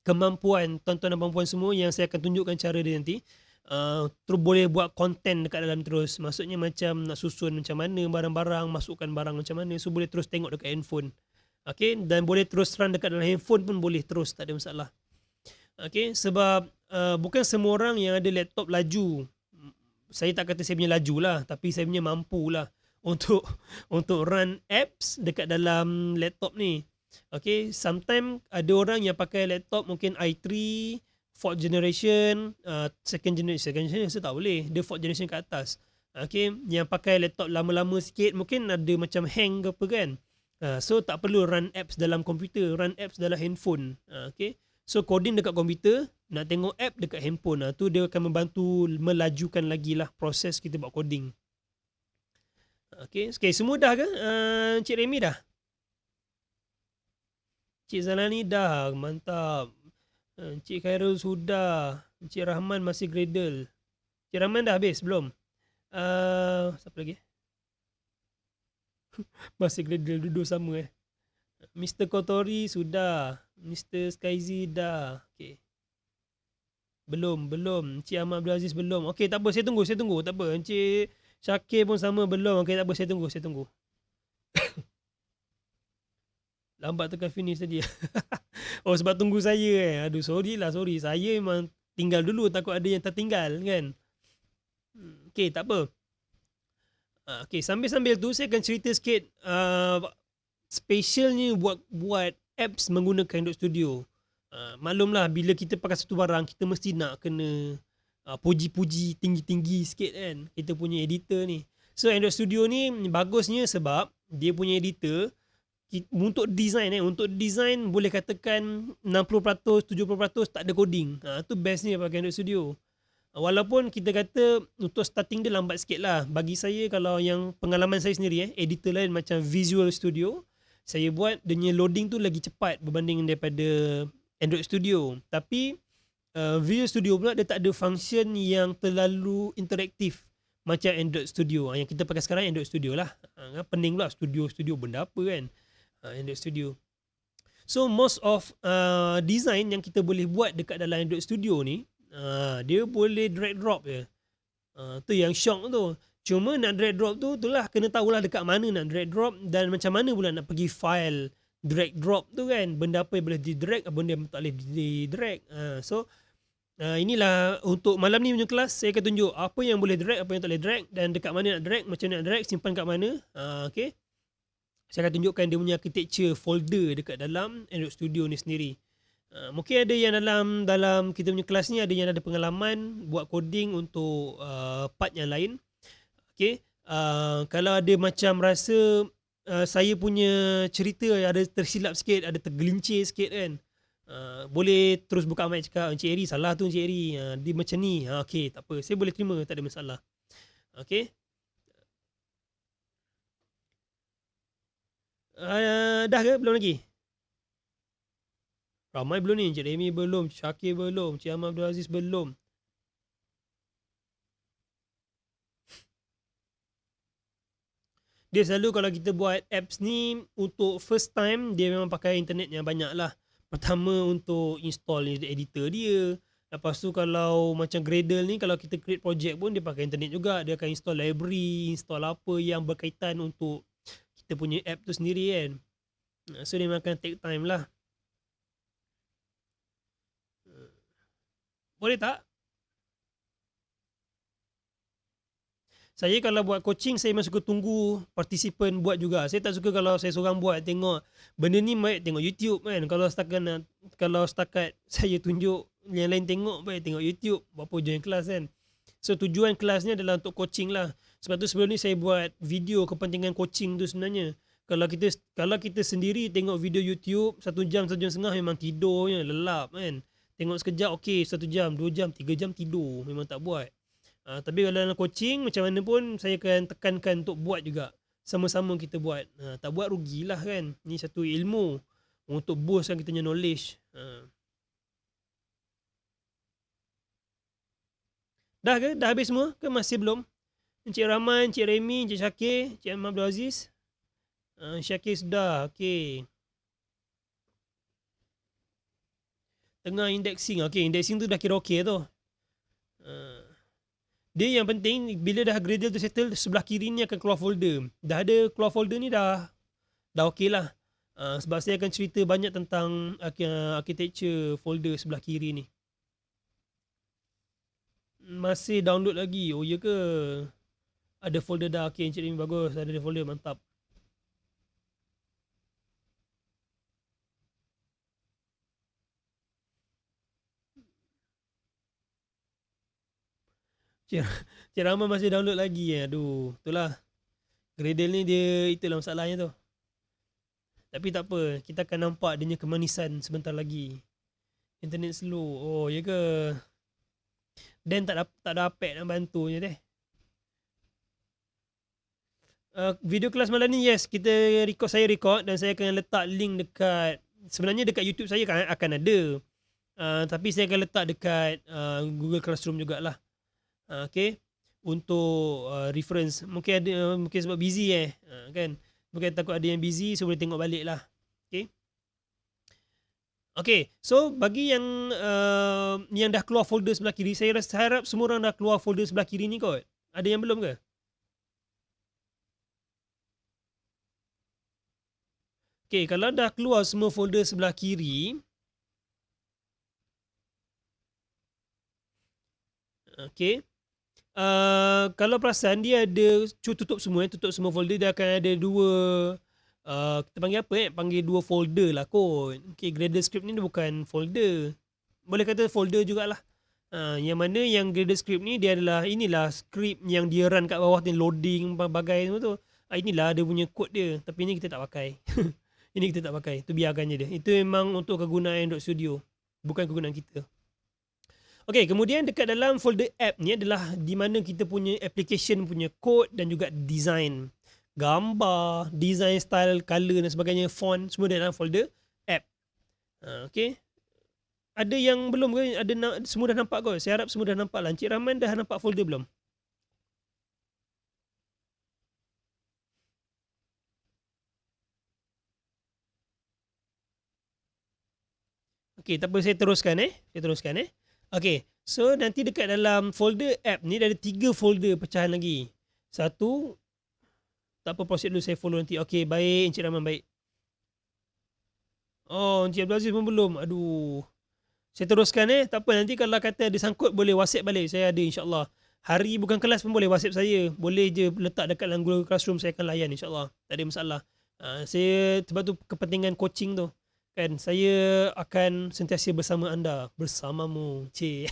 kemampuan tuan-tuan dan puan-puan semua yang saya akan tunjukkan cara dia nanti. Terus boleh buat konten dekat dalam terus. Maksudnya macam nak susun macam mana barang-barang, masukkan barang macam mana. So boleh terus tengok dekat handphone. Okay, dan boleh terus run dekat dalam handphone pun boleh terus, tak ada masalah. Okay, sebab bukan semua orang yang ada laptop laju. Saya tak kata saya punya laju lah, tapi saya punya mampu lah untuk run apps dekat dalam laptop ni. Okay, sometimes ada orang yang pakai laptop mungkin i3, 4th generation, second generation saya tak boleh, dia 4th generation ke atas. Okay, yang pakai laptop lama-lama sikit mungkin ada macam hang ke apa kan. So tak perlu run apps dalam komputer, run apps dalam handphone. Okay, so coding dekat komputer, nak tengok app dekat handphone. Tu dia akan membantu melajukan lagi lah proses kita buat coding. Okay, semua dah ke? Cik Remy dah? Cik Zalani dah, mantap. Encik Khairul sudah. Encik Rahman masih Gradle. Encik Rahman dah habis belum? Siapa lagi? Masih Gradle, duduk sama Mr. Kotori sudah. Mr. Skyzy dah. Okay. Belum. Encik Ahmad Abdul Aziz belum. Okay, tak apa, saya tunggu. Tak apa. Encik Syakir pun sama belum. Okay, tak apa, saya tunggu. Lambat tekan finish tadi. Oh, sebab tunggu saya Aduh, sorry. Saya memang tinggal dulu, takut ada yang tertinggal kan. Okay, tak apa. Okay, sambil-sambil tu saya akan cerita sikit specialnya buat apps menggunakan Android Studio. Maklumlah, bila kita pakai satu barang, kita mesti nak kena puji-puji tinggi-tinggi sikit kan, kita punya editor ni. So Android Studio ni bagusnya sebab dia punya editor untuk design boleh katakan 60%, 70% tak ada coding. Tu bestnya pakai Android Studio. Walaupun kita kata untuk starting dia lambat sikit lah. Bagi saya, kalau yang pengalaman saya sendiri, editor lain macam Visual Studio, saya buat dia punya loading tu lagi cepat berbanding daripada Android Studio. Tapi Visual Studio pula dia tak ada function yang terlalu interaktif macam Android Studio. Yang kita pakai sekarang Android Studio lah. Pening pula studio benda apa kan. Android Studio. So most of design yang kita boleh buat dekat dalam Android Studio ni, dia boleh drag drop je. Tu yang shock tu. Cuma nak drag drop tu, itulah kena tahulah dekat mana nak drag drop dan macam mana pula nak pergi file drag drop tu kan. Benda apa yang boleh di drag, benda yang tak boleh di drag. So inilah untuk malam ni punya kelas, saya akan tunjuk apa yang boleh drag, apa yang tak boleh drag, dan dekat mana nak drag, macam nak drag, simpan kat mana. Okay. Saya akan tunjukkan dia punya architecture folder dekat dalam Android Studio ni sendiri. Mungkin ada yang dalam kita punya kelas ni ada yang ada pengalaman buat coding untuk part yang lain. Okay. Kalau ada macam rasa saya punya cerita ada tersilap sikit, ada tergelincir sikit kan, boleh terus buka mic cakap, Encik Eri salah tu Encik Eri, dia macam ni. Okay, tak apa, saya boleh terima, tak ada masalah. Okay. Dah ke? Belum lagi? Ramai belum ni. Encik Remy belum, Syakir belum, Encik Ahmad Abdul Aziz belum. Dia selalu kalau kita buat apps ni untuk first time, dia memang pakai internet yang banyak lah. Pertama untuk install editor dia. Lepas tu kalau macam Gradle ni, kalau kita create project pun dia pakai internet juga. Dia akan install library, install apa yang berkaitan untuk kita punya app tu sendiri kan. So dia memang akan take time lah. Boleh tak? Saya kalau buat coaching, saya memang suka tunggu partisipan buat juga. Saya tak suka kalau saya seorang buat, tengok benda ni baik tengok YouTube kan. Kalau setakat saya tunjuk, yang lain tengok, baik tengok YouTube, apa join kelas kan. So tujuan kelas ni adalah untuk coaching lah. Sebab tu sebelum ni saya buat video kepentingan coaching tu sebenarnya. Kalau kita sendiri tengok video YouTube 1 jam, 1 jam setengah, memang tidurnya lelap kan. Tengok sekejap okey, 1 jam, 2 jam, 3 jam tidur, memang tak buat. Tapi kalau dalam coaching, macam mana pun saya akan tekankan untuk buat juga. Sama-sama kita buat. Tak buat rugilah kan. Ini satu ilmu untuk boostkan kita punya knowledge. Dah ke? Dah habis semua ke masih belum? Encik Rahman, Encik Remy, Encik Syakir, Encik Ahmad Abdul Aziz. Syakir sudah. Okey. Tengah indexing. Okey, indexing tu dah kira okey tu. Dia yang penting, bila dah Gradle tu settle, sebelah kiri ni akan keluar folder. Dah ada keluar folder ni, dah okey lah. Sebab saya akan cerita banyak tentang architecture folder sebelah kiri ni. Masih download lagi. Oh ya ke? Ada folder dah. Okey, Encik Remy bagus. Ada folder, mantap. Cik Rahman masih download lagi. Aduh, itulah. Gradle ni dia, itulah masalahnya tu. Tapi tak apa, kita akan nampak dia punya kemanisan sebentar lagi. Internet slow. Oh, ya ke? Dan tak ada apek nak bantu je deh. Video kelas malam ni, yes, saya record dan saya akan letak link dekat, sebenarnya dekat YouTube saya akan ada. Tapi saya akan letak dekat Google Classroom jugalah. Okay. Untuk reference. Mungkin ada mungkin sebab busy kan. Mungkin takut ada yang busy, so boleh tengok balik lah. Okay. Okay, so bagi yang dah keluar folder sebelah kiri, saya harap semua orang dah keluar folder sebelah kiri ni kot. Ada yang belum ke? Okay, kalau dah keluar semua folder sebelah kiri, okay. Kalau perasan dia ada tutup semua folder, dia akan ada dua kita panggil apa panggil dua folder lah kot. Okay, Gradle Script ni dia bukan folder. Boleh kata folder jugalah. Yang mana yang Gradle Script ni dia adalah inilah script yang dia run kat bawah ni, loading bagai semua tu. Inilah dia punya kod dia, tapi ni kita tak pakai. Ini kita tak pakai. Tu biarkan je dia. Itu memang untuk kegunaan Studio, bukan kegunaan kita. Okay, kemudian dekat dalam folder app ni adalah di mana kita punya application punya code dan juga design. Gambar, design style, color dan sebagainya, font, semua dalam folder app. Okay. Ada yang belum ke? Semua dah nampak kot? Saya harap semua dah nampak lah. Encik Rahman dah nampak folder belum? Okay, tak apa, saya teruskan Okay, so nanti dekat dalam folder app ni ada 3 folder pecahan lagi. Satu, tak apa, proceed dulu, saya follow nanti. Okay, baik Encik Rahman, baik. Oh, Encik Abdul Aziz pun belum. Aduh. Saya teruskan tak apa, nanti kalau kata ada sangkut boleh WhatsApp balik. Saya ada insyaAllah. Hari bukan kelas pun boleh WhatsApp saya. Boleh je letak dekat dalam Google Classroom, saya akan layan insyaAllah. Tak ada masalah. Saya sebab tu kepentingan coaching tu. Kan, saya akan sentiasa bersama anda. Bersamamu. Cik.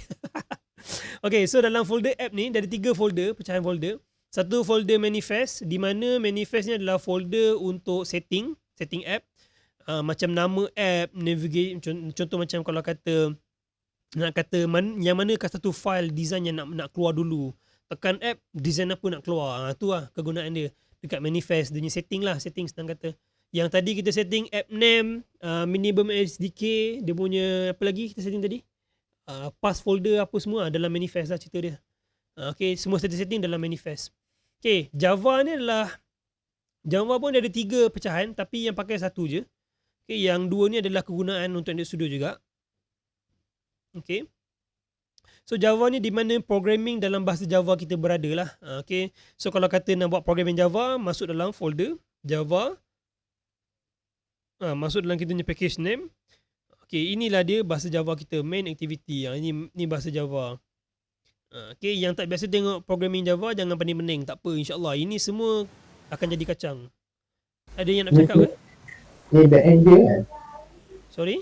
Okay, so dalam folder app ni, dari 3 folder, pecahan folder. Satu folder manifest, di mana manifest ni adalah folder untuk setting app. Macam nama app, navigate, contoh macam kalau kata nak kata yang manakah satu file design yang nak keluar dulu. Tekan app, design apa nak keluar. Tu lah kegunaan dia. Dekat manifest, dia punya setting lah, setting senang kata. Yang tadi kita setting app name, minimum SDK, dia punya apa lagi kita setting tadi? Pass folder apa semua dalam manifest lah cerita dia. Okay, semua setting dalam manifest. Okay, Java pun ada 3 pecahan, tapi yang pakai satu je. Okay, yang 2 ni adalah kegunaan untuk Android Studio juga. Okay. So Java ni di mana programming dalam bahasa Java kita berada lah. Okay. So kalau kata nak buat programming Java, masuk dalam folder Java. Masuk dalam kita punya package name. Okay, inilah dia bahasa Java kita, main activity. Ini bahasa Java. Okay, yang tak biasa tengok programming Java, jangan pening-pening. Tak apa, insyaAllah. Ini semua akan jadi kacang. Ada yang nak cakap ke? Ni back-end dia kan? Sorry?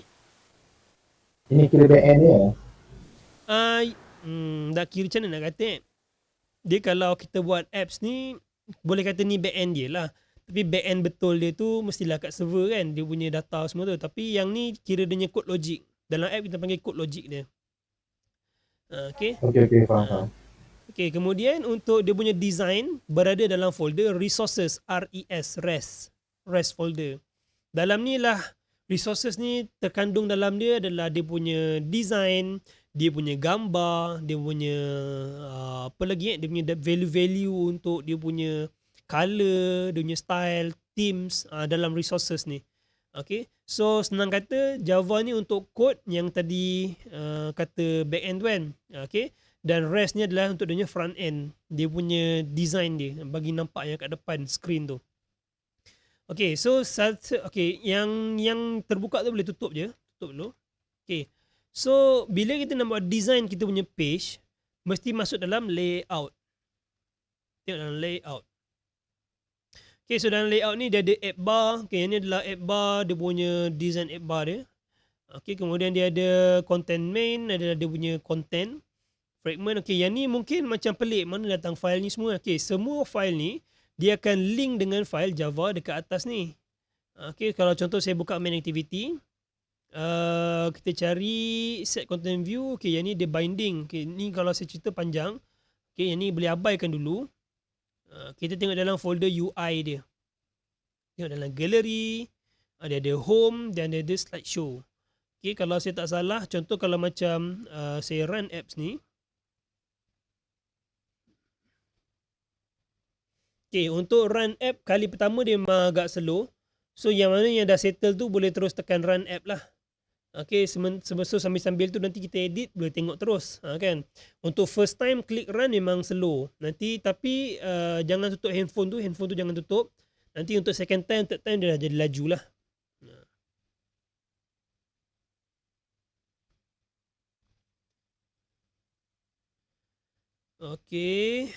Ini kira back-end dia? Tak kira macam mana nak kata. Dia kalau kita buat apps ni, boleh kata ni back-end dia lah. Tapi back-end betul dia tu mestilah kat server kan. Dia punya data semua tu. Tapi yang ni kira dia punya code logic. Dalam app kita panggil code logic dia. Okay. Okay, faham. Okay, kemudian untuk dia punya design berada dalam folder resources, REST folder. Dalam ni lah resources ni terkandung dalam dia adalah dia punya design, dia punya gambar, dia punya apa lagi dia punya value untuk dia punya color, dia punya style, themes dalam resources ni. Okay, so senang kata Java ni untuk code yang tadi kata back end tu kan. Okay, dan REST ni adalah untuk dia punya front end, dia punya design dia bagi nampak yang kat depan screen tu. Okay, so okay, yang terbuka tu boleh tutup je, tutup dulu. Okay, so bila kita nak buat design kita punya page, mesti masuk dalam layout. Tengok dalam layout. Okay, so dalam layout ni dia ada app bar. Okay, ini adalah app bar, dia punya design app bar dia. Okay, kemudian dia ada content main, ada dia punya content fragment. Okay, yang ni mungkin macam pelik, mana datang file ni semua. Okay, semua file ni dia akan link dengan file Java dekat atas ni. Okay, kalau contoh saya buka main activity, kita cari set content view. Okay, yang ni dia binding. Okay, ni kalau saya cerita panjang. Okay, yang ni boleh abaikan dulu. Kita tengok dalam folder UI dia. Tengok dalam gallery, ada home dan ada slideshow. Okay, kalau saya tak salah, contoh kalau macam saya run apps ni. Okay, untuk run app kali pertama dia memang agak slow. So yang mana yang dah settle tu boleh terus tekan run app lah. Okay, so sambil-sambil tu nanti kita edit boleh tengok terus, kan. Untuk first time klik run memang slow. Nanti tapi jangan tutup handphone tu jangan tutup. Nanti untuk second time, third time dia dah jadi laju lah. Okay.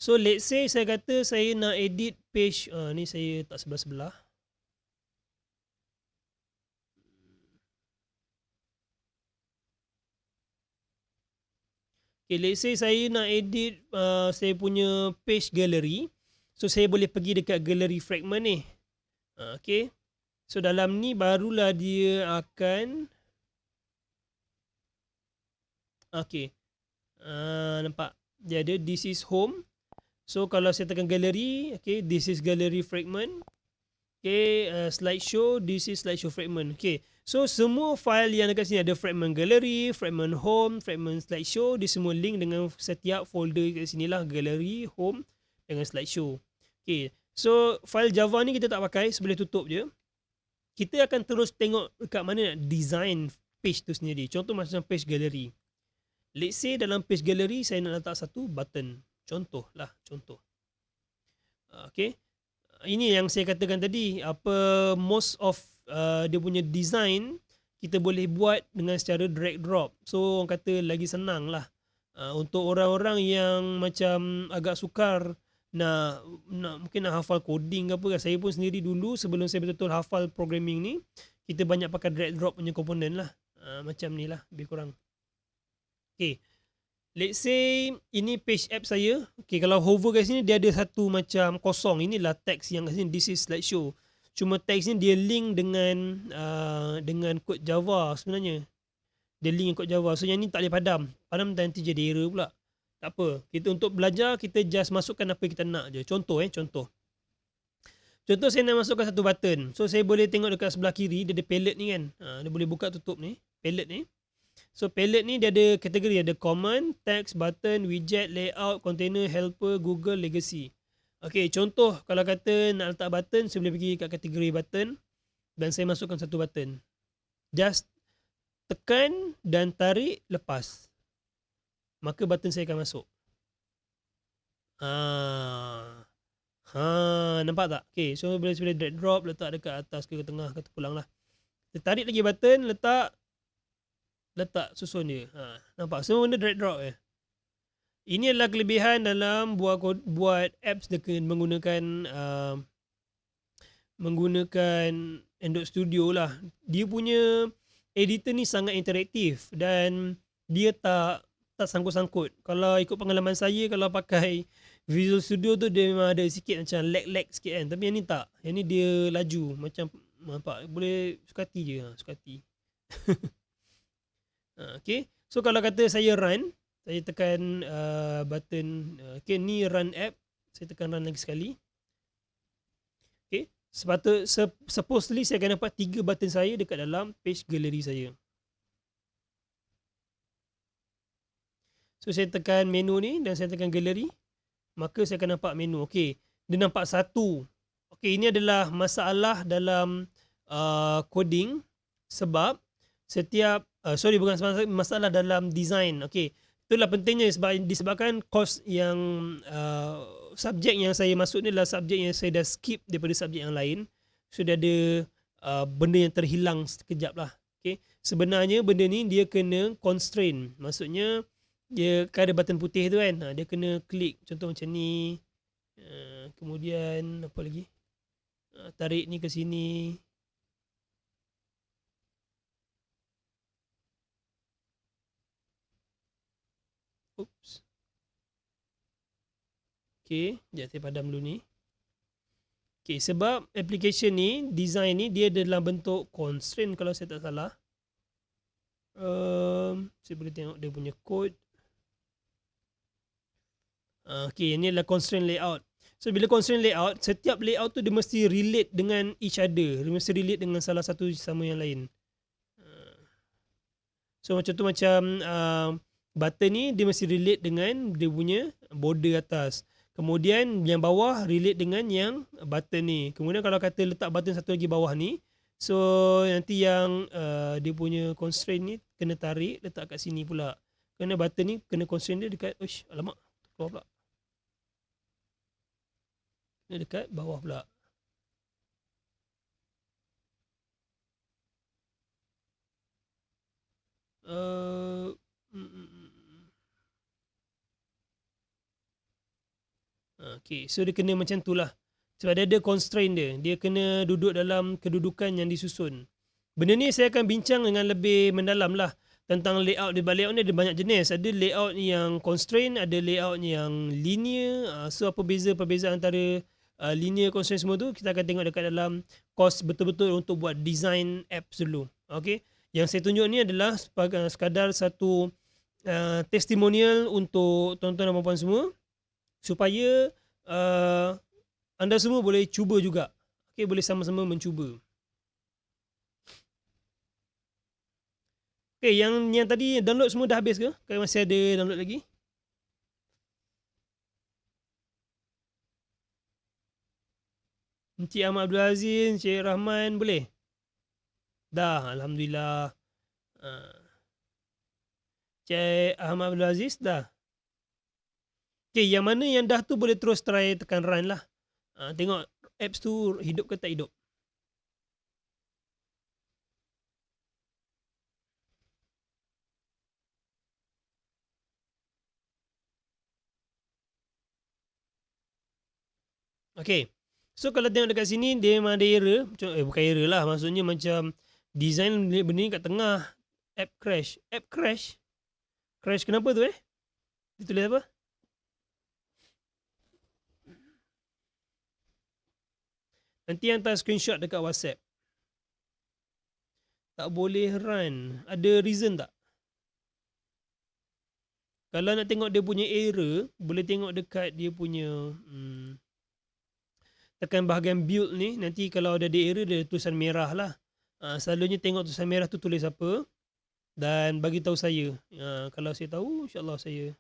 So let's say saya kata saya nak edit page, ni saya tak sebelah-sebelah. Okay, let's say saya nak edit saya punya page gallery. So saya boleh pergi dekat gallery fragment ni. Okay. So dalam ni barulah dia akan, okay. Nampak? Dia ada this is home. So kalau saya tekan gallery, okay, this is gallery fragment. Okay, slideshow, this is slideshow fragment. Okay, so semua file yang dekat sini ada fragment gallery, fragment home, fragment slideshow. Dia semua link dengan setiap folder kat sini lah. Gallery, home dengan slideshow. Okay, so file Java ni kita tak pakai, boleh tutup je. Kita akan terus tengok dekat mana nak design page tu sendiri. Contoh macam page gallery. Let's say dalam page gallery saya nak letak satu button. Contoh. Okay. Ini yang saya katakan tadi, apa most of dia punya design kita boleh buat dengan secara drag drop. So orang kata lagi senang lah. Untuk orang-orang yang macam agak sukar nak mungkin nak hafal coding ke apa. Saya pun sendiri dulu sebelum saya betul-betul hafal programming ni, kita banyak pakai drag drop punya komponen lah. Macam ni lah lebih kurang. Okay. Let's say ini page app saya. Okay, kalau hover kat sini dia ada satu macam kosong. Inilah teks yang kat sini. This is slideshow. Cuma teks ni dia link dengan kod Java sebenarnya. Dia link dengan kod Java. So yang ni tak boleh padam. Padam nanti jadi error pula. Tak apa. Kita untuk belajar kita just masukkan apa yang kita nak je. Contoh. Contoh saya nak masukkan satu button. So saya boleh tengok dekat sebelah kiri dia ada palette ni kan. Dia boleh buka tutup ni. Palette ni. So palette ni dia ada kategori, ada command, text, button, widget, layout, container, helper, Google, legacy. Okay, contoh kalau kata nak letak button, saya boleh pergi kat kategori button dan saya masukkan satu button. Just tekan dan tarik, lepas. Maka button saya akan masuk. Nampak tak? Okay, so boleh drag drop, letak dekat atas ke tengah ke pulang lah. Kita tarik lagi button, letak susun dia. Nampak? Semua benda drag drop je. Ini adalah kelebihan dalam buat apps dengan menggunakan Android Studio lah. Dia punya editor ni sangat interaktif dan dia tak sangkut-sangkut. Kalau ikut pengalaman saya, kalau pakai Visual Studio tu dia memang ada sikit macam lag sikit kan. Tapi yang ni tak. Yang ni dia laju. Macam nampak boleh sukati je. Sukati. Okay. So kalau kata saya run, saya tekan button, okay, ni run app, saya tekan run lagi sekali. Okay. Supposedly saya akan dapat 3 button saya dekat dalam page gallery saya. So saya tekan menu ni dan saya tekan gallery, maka saya akan nampak menu. Okay. Dia nampak satu. Okay, ini adalah masalah dalam coding sebab setiap bukan masalah dalam design. Okey, itulah pentingnya disebabkan course yang subjek yang saya masuk ni adalah subjek yang saya dah skip daripada subjek yang lain. So dia ada benda yang terhilang sekejap lah. Okey, sebenarnya benda ni dia kena constraint. Maksudnya dia kan ada button putih tu kan. Dia kena klik contoh macam ni. Kemudian apa lagi? Tarik ni ke sini. Oops. Okay, sekejap saya padam dulu ni. Okay, sebab application ni, design ni dia dalam bentuk constraint kalau saya tak salah. Saya boleh tengok dia punya code. Okay, ini adalah constraint layout. So bila constraint layout, setiap layout tu dia mesti relate dengan each other. Dia mesti relate dengan salah satu sama yang lain. So macam tu, macam button ni dia mesti relate dengan dia punya border atas. Kemudian yang bawah relate dengan yang button ni. Kemudian kalau kata letak button satu lagi bawah ni, so nanti yang dia punya constraint ni kena tarik letak kat sini pula. Kerana button ni kena constraint dia dekat, alamak, keluar pula. Dia dekat bawah pula. Okay, so dia kena macam tu lah. Sebab dia ada constraint dia. Dia kena duduk dalam kedudukan yang disusun. Benda ni saya akan bincang dengan lebih mendalam lah. Tentang layout dia. Layout ni ada banyak jenis. Ada layout yang constraint, ada layout yang linear. So apa beza antara linear, constraint semua tu, kita akan tengok dekat dalam course betul-betul untuk buat design apps dulu. Okay. Yang saya tunjuk ni adalah sekadar satu testimonial untuk tuan-tuan dan puan semua. Supaya anda semua boleh cuba juga. Okay, boleh sama-sama mencuba. Okay, yang tadi download semua dah habis ke? Kalau masih ada download lagi? Encik Ahmad Abdul Aziz, Encik Rahman, boleh? Dah, Alhamdulillah. Encik Ahmad Abdul Aziz, dah. Okay, yang mana yang dah tu boleh terus try tekan run lah. Tengok apps tu hidup ke tak hidup. Okay. So kalau tengok dekat sini, dia memang ada error. Bukan error lah. Maksudnya macam design benda ni kat tengah. App crash. App crash? Crash kenapa tu Dia tulis apa? Nanti hantar screenshot dekat WhatsApp. Tak boleh run. Ada reason tak? Kalau nak tengok dia punya error, boleh tengok dekat dia punya tekan bahagian build ni. Nanti kalau ada error, dia tulisan merah lah. Selalunya tengok tulisan merah tu tulis apa dan bagi tahu saya. Kalau saya tahu, insyaAllah saya.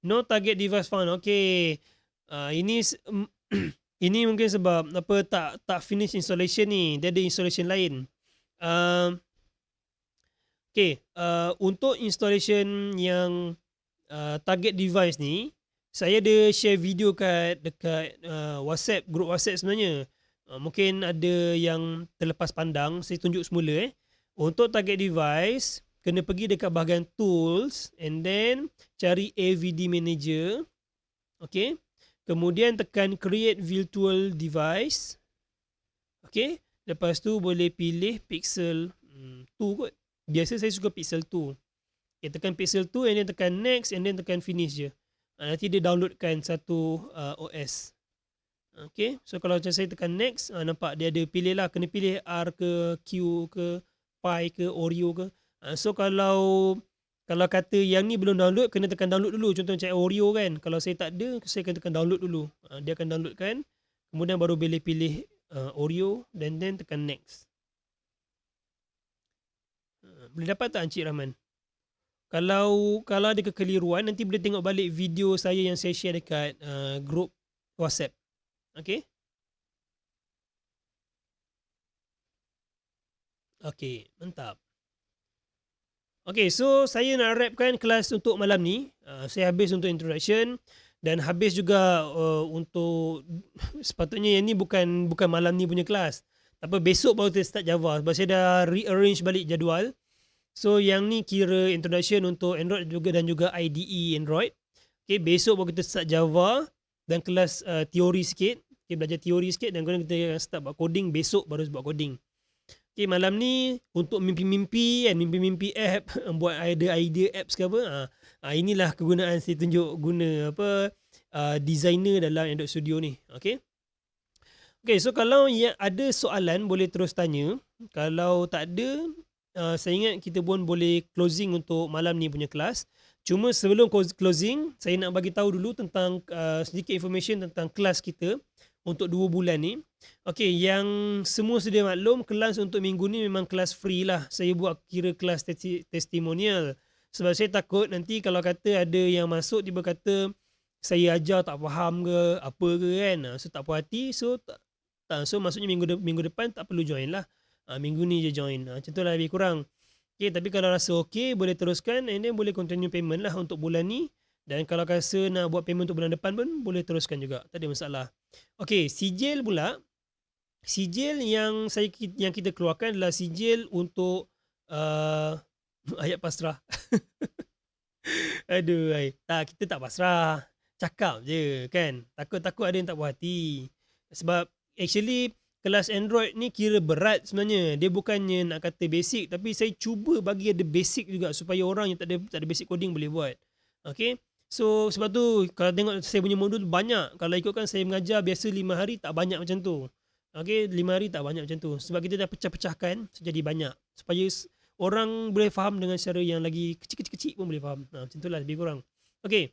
No target device found. Okay. Ini ini mungkin sebab apa tak finish installation ni. Dia ada installation lain. Okay, untuk installation yang target device ni, saya ada share video dekat WhatsApp, grup WhatsApp sebenarnya. Mungkin ada yang terlepas pandang, saya tunjuk semula. Untuk target device, kena pergi dekat bahagian tools and then cari AVD manager. Okay. Kemudian tekan create virtual device. Okay. Lepas tu boleh pilih pixel 2 kot. Biasa saya suka pixel 2. Okay, tekan pixel 2 and then tekan next and then tekan finish je. Nanti dia downloadkan satu OS. Okay. So kalau macam saya tekan next, nampak dia ada pilih lah. Kena pilih R ke Q ke Pi ke Oreo ke. So kalau kata yang ni belum download, kena tekan download dulu. Contoh macam Oreo kan. Kalau saya tak ada, saya akan tekan download dulu. Dia akan downloadkan. Kemudian baru boleh pilih Oreo dan then tekan next. Boleh dapat tak Encik Rahman? Kalau ada kekeliruan, nanti boleh tengok balik video saya yang saya share dekat grup WhatsApp. Okay? Okay, mantap. Okay, so saya nak wrapkan kelas untuk malam ni. Saya habis untuk introduction dan habis juga untuk sepatutnya yang ni bukan malam ni punya kelas. Tapi besok baru kita start Java sebab saya dah rearrange balik jadual. So yang ni kira introduction untuk Android dan juga IDE Android. Okay, besok baru kita start Java dan kelas teori sikit. Okay, belajar teori sikit dan kemudian kita start buat coding. Besok baru buat coding. Okay, malam ni untuk mimpi-mimpi app, buat idea apps ke apa. Inilah kegunaan saya tunjuk guna designer dalam Android Studio ni. Okay. Okay, so kalau ada soalan boleh terus tanya. Kalau tak ada, saya ingat kita pun boleh closing untuk malam ni punya kelas. Cuma sebelum closing, saya nak bagi tahu dulu tentang sedikit information tentang kelas kita untuk 2 bulan ni. Okey, yang semua sedia maklum, kelas untuk minggu ni memang kelas free lah. Saya buat kira kelas testimonial. Sebab saya takut nanti kalau kata ada yang masuk tiba kata saya ajar tak faham ke apa ke kan. So tak puas hati, so maksudnya minggu depan tak perlu join lah. Minggu ni je join. Macam tu lah lebih kurang. Okay, tapi kalau rasa okay boleh teruskan and then boleh continue payment lah untuk bulan ni. Dan kalau rasa nak buat payment untuk bulan depan pun boleh teruskan juga. Tak ada masalah. Okay, sijil pula. Sijil yang kita keluarkan adalah sijil untuk ayat pasrah. Aduh, tak, kita tak pasrah. Cakap je kan. Takut ada yang tak puas hati. Sebab actually kelas Android ni kira berat sebenarnya. Dia bukannya nak kata basic, tapi saya cuba bagi ada basic juga supaya orang yang tak ada basic coding boleh buat. Okay. So sebab tu kalau tengok saya punya modul banyak. Kalau ikutkan saya mengajar biasa 5 hari tak banyak macam tu. Okay, 5 hari tak banyak macam tu. Sebab kita dah pecah-pecahkan jadi banyak. Supaya orang boleh faham dengan cara yang lagi kecil-kecil pun boleh faham. Macam tu lah lebih kurang. Okay.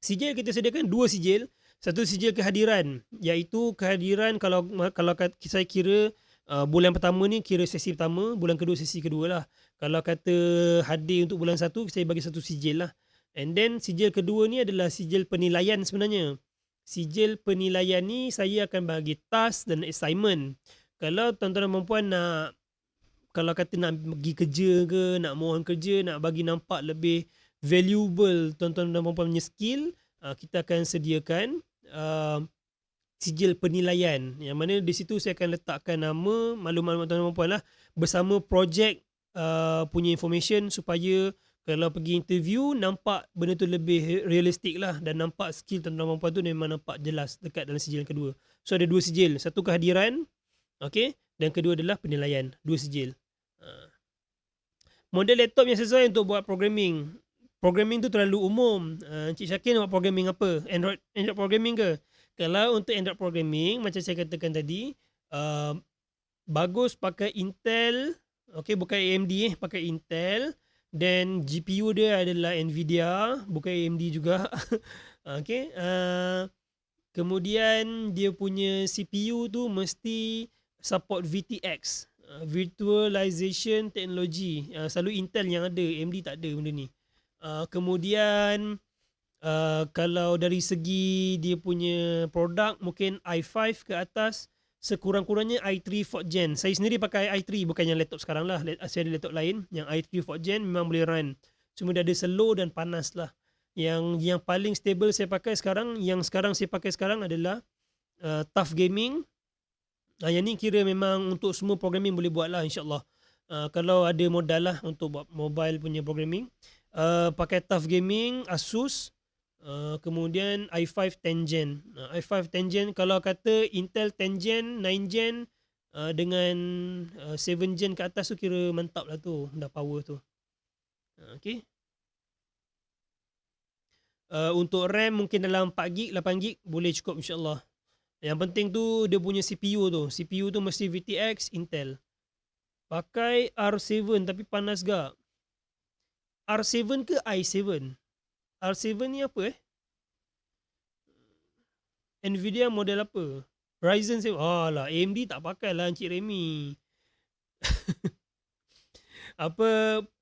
Sijil kita sediakan 2 sijil. Satu sijil kehadiran, iaitu kehadiran kalau saya kira bulan pertama ni kira sesi pertama, bulan kedua sesi kedua lah. Kalau kata hadir untuk bulan 1, saya bagi satu sijil lah. And then sijil kedua ni adalah sijil penilaian sebenarnya. Sijil penilaian ni saya akan bagi task dan assignment. Kalau tuan-tuan dan puan nak, kalau kata nak pergi kerja ke, nak mohon kerja, nak bagi nampak lebih valuable tuan-tuan dan puan punya skill, kita akan sediakan sijil penilaian. Yang mana di situ saya akan letakkan nama, maklumat tuan-tuan dan puan lah, bersama projek punya information supaya kalau pergi interview nampak benda tu lebih realistik lah dan nampak skill tuan-tuan dan puan tu memang nampak jelas dekat dalam sijil yang kedua. So ada 2 sijil, satu kehadiran, okay, dan kedua adalah penilaian, 2 sijil. Model laptop yang sesuai untuk buat programming. Programming tu terlalu umum. Encik Syakir nak buat programming apa? Android programming ke? Kalau untuk Android programming, macam saya katakan tadi, bagus pakai Intel, okay, bukan AMD, pakai Intel. Dan GPU dia adalah Nvidia, bukan AMD juga. Okay. Kemudian dia punya CPU tu mesti support VTX, Virtualization Technology. Selalu Intel yang ada, AMD tak ada benda ni. Kemudian kalau dari segi dia punya produk, mungkin i5 ke atas, sekurang-kurangnya i3 4th Gen. Saya sendiri pakai i3, bukan yang laptop sekarang lah. Saya ada laptop lain yang i3 4th Gen memang boleh run. Cuma dia ada slow dan panas lah. Yang paling stable saya pakai sekarang, saya pakai sekarang adalah Tough Gaming. Yang ni kira memang untuk semua programming boleh buat lah, insyaAllah. Kalau ada modal lah untuk buat mobile punya programming. Pakai Tough Gaming, Asus. Kemudian i5 10 Gen. i5 10 Gen, kalau kata Intel 10 Gen, 9 Gen dengan 7 Gen ke atas tu kira mantap lah tu, dah power tu. Okay. Untuk RAM mungkin dalam 4GB, 8GB boleh cukup insyaAllah. Yang penting tu dia punya CPU tu. CPU tu mesti VTX Intel. Pakai R7 tapi panas gak. R7 ke i7? R7 ni apa Nvidia model apa? Ryzen 7. Alah, AMD tak pakai lah Encik Remy.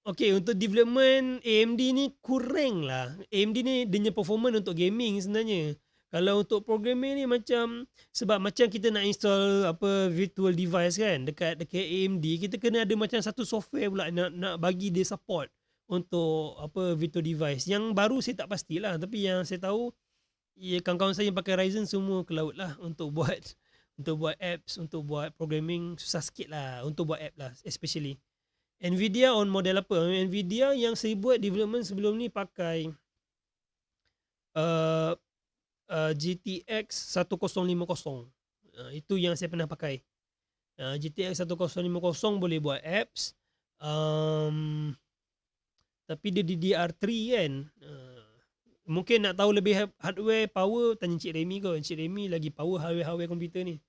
Okay, untuk development AMD ni kurang lah. AMD ni dia punya performance untuk gaming sebenarnya. Kalau untuk programming ni macam, sebab macam kita nak install virtual device kan dekat AMD, kita kena ada macam satu software pula nak bagi dia support untuk virtual device. Yang baru saya tak pastilah, tapi yang saya tahu kawan-kawan saya yang pakai Ryzen semua ke laut lah untuk buat apps, untuk buat programming. Susah sikit lah untuk buat app lah, especially. Nvidia on model apa? Nvidia yang saya buat development sebelum ni pakai GTX 1050. Itu yang saya pernah pakai. GTX 1050 boleh buat apps. Tapi dia DDR3 kan. Mungkin nak tahu lebih hardware power, tanya Encik Remy kot. Encik Remy lagi power hardware komputer ni.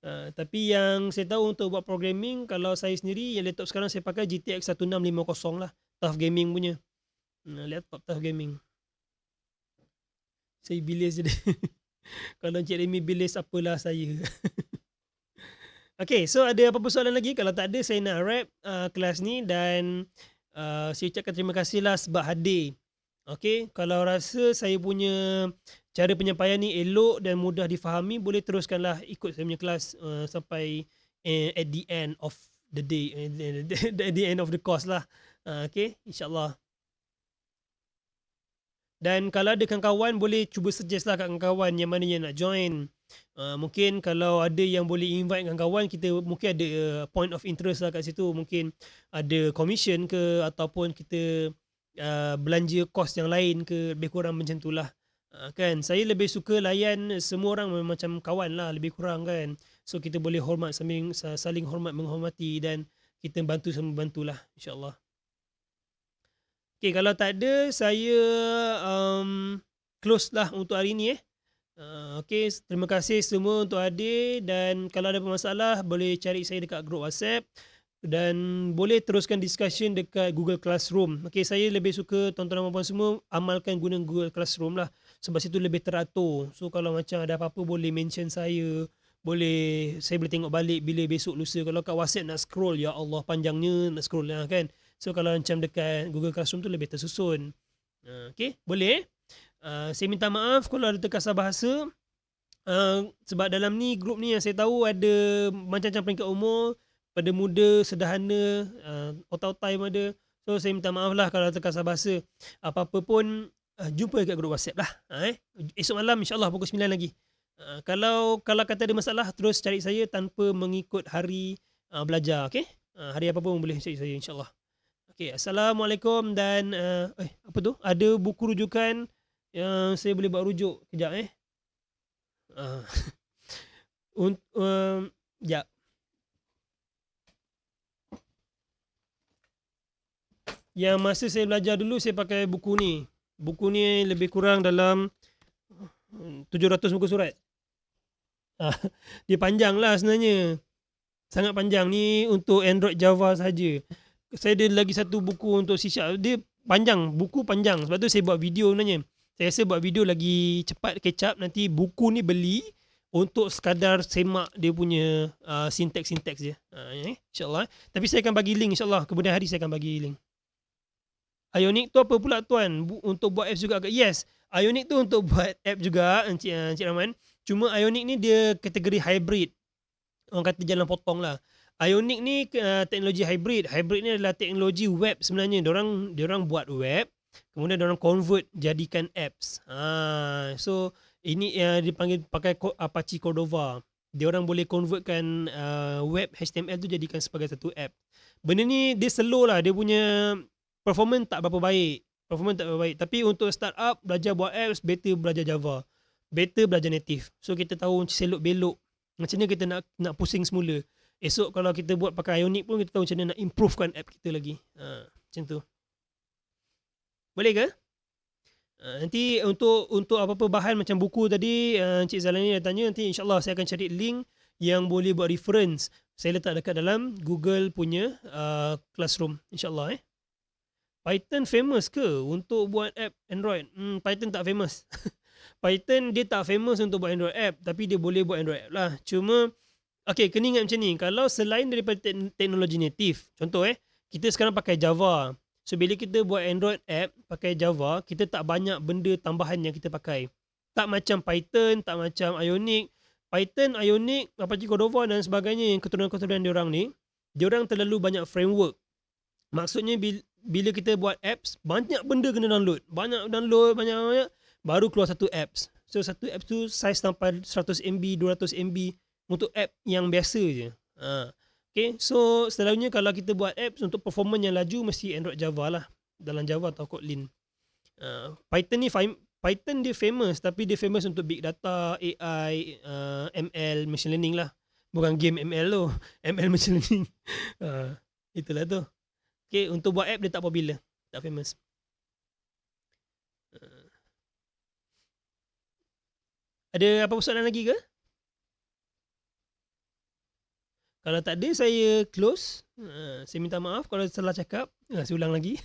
Tapi yang saya tahu untuk buat programming, kalau saya sendiri yang laptop sekarang saya pakai GTX 1650 lah. Tough Gaming punya. Laptop Tough Gaming. Saya bilis je dia. Kalau Encik Remy bilis apalah saya. Okay, so ada apa-apa soalan lagi? Kalau tak ada, saya nak wrap kelas ni dan saya ucapkan terima kasih lah sebab hadir. Okay, kalau rasa saya punya cara penyampaian ni elok dan mudah difahami, boleh teruskanlah ikut saya punya kelas sampai at the end of the day, at the end of the course lah. Okay, insyaAllah. Dan kalau ada kawan-kawan, boleh cuba suggest lah kat kawan-kawan yang mana yang nak join. Mungkin kalau ada yang boleh invite kawan-kawan, kita mungkin ada point of interest lah kat situ. Mungkin ada commission ke, ataupun kita belanja kos yang lain ke, lebih kurang macam tu lah. Kan, saya lebih suka layan semua orang macam kawan lah, lebih kurang kan. So kita boleh hormat, saling hormat menghormati, dan kita bantu sama bantulah, insyaAllah. Okay, kalau tak ada, saya close lah untuk hari ni. Okay, terima kasih semua untuk hadir, dan kalau ada masalah boleh cari saya dekat grup WhatsApp, dan boleh teruskan discussion dekat Google Classroom. Okay, saya lebih suka tuan-tuan dan puan semua amalkan guna Google Classroom lah, sebab situ lebih teratur. So kalau macam ada apa-apa boleh mention saya, saya boleh tengok balik bila besok lusa. Kalau kat WhatsApp nak scroll, ya Allah panjangnya nak scroll lah kan. So kalau macam dekat Google Classroom tu lebih tersusun. Okay, boleh. Saya minta maaf kalau ada terkasar bahasa. Sebab dalam ni, grup ni yang saya tahu ada macam-macam peringkat umur, pada muda, sederhana, otak-otak pun ada. So saya minta maaf lah kalau terkasar bahasa. Apa-apa pun, jumpa dekat grup WhatsApp lah. Esok malam insyaAllah pukul 9 lagi. Kalau kata ada masalah, terus cari saya tanpa mengikut hari belajar. Okay? Hari apa pun boleh cari saya insyaAllah. Okay, Assalamualaikum, dan apa tu? Ada buku rujukan yang saya boleh buat rujuk. Kejap sekejap. Yang masa saya belajar dulu, saya pakai buku ni. Buku ni lebih kurang dalam 700 muka surat. Dia panjang lah sebenarnya. Sangat panjang ni untuk Android Java saja. Saya ada lagi satu buku untuk C#. Dia panjang, buku panjang. Sebab tu saya buat video sebenarnya. Saya rasa buat video lagi cepat catch up. Nanti buku ni beli untuk sekadar semak dia punya syntax je. InsyaAllah. Tapi saya akan bagi link insyaAllah. Kemudian hari saya akan bagi link. Ionic tu apa pula tuan? Untuk buat apps juga ke? Yes. Ionic tu untuk buat app juga, Encik Rahman. Cuma Ionic ni dia kategori hybrid. Orang kata jalan potong lah. Ionic ni teknologi hybrid. Hybrid ni adalah teknologi web sebenarnya. Diorang buat web, kemudian diorang convert jadikan apps. So ini dipanggil pakai Apache Cordova. Diorang boleh convertkan web HTML tu jadikan sebagai satu app. Benda ni dia slow lah. Dia punya performance tak berapa baik. Tapi untuk startup, belajar buat apps, better belajar Java. Better belajar native. So kita tahu selok belok. Macam mana kita nak pusing semula. Esok kalau kita buat pakai Ionic pun, kita tahu macam mana nak improvekan app kita lagi. Macam tu. Boleh ke? Nanti untuk apa-apa bahan macam buku tadi, Encik Zalani dah tanya, nanti insyaAllah saya akan cari link yang boleh buat reference. Saya letak dekat dalam Google punya Classroom. InsyaAllah. Python famous ke untuk buat app Android? Python tak famous. Python dia tak famous untuk buat Android app, tapi dia boleh buat Android app lah. Cuma, okay, kena ingat macam ni. Kalau selain daripada teknologi native, contoh kita sekarang pakai Java. So bila kita buat Android app pakai Java, kita tak banyak benda tambahan yang kita pakai. Tak macam Python, tak macam Ionic. Python, Ionic, Apache Cordova dan sebagainya, yang keturunan-keturunan diorang ni, diorang terlalu banyak framework. Maksudnya bila kita buat apps, banyak benda kena download. Banyak, baru keluar satu apps. So satu apps tu size sampai 100 MB, 200 MB untuk app yang biasa je. Okay, so selalunya kalau kita buat apps untuk performance yang laju, mesti Android Java lah. Dalam Java atau Kotlin. Python dia famous, tapi dia famous untuk big data, AI, ML, machine learning lah. Bukan game ML tu. ML machine learning. Itulah tu. Okay, untuk buat app dia tak popular. Tak famous. Ada apa soalan lagi ke? Kalau tak ada, saya close. Saya minta maaf kalau salah cakap. Saya ulang lagi.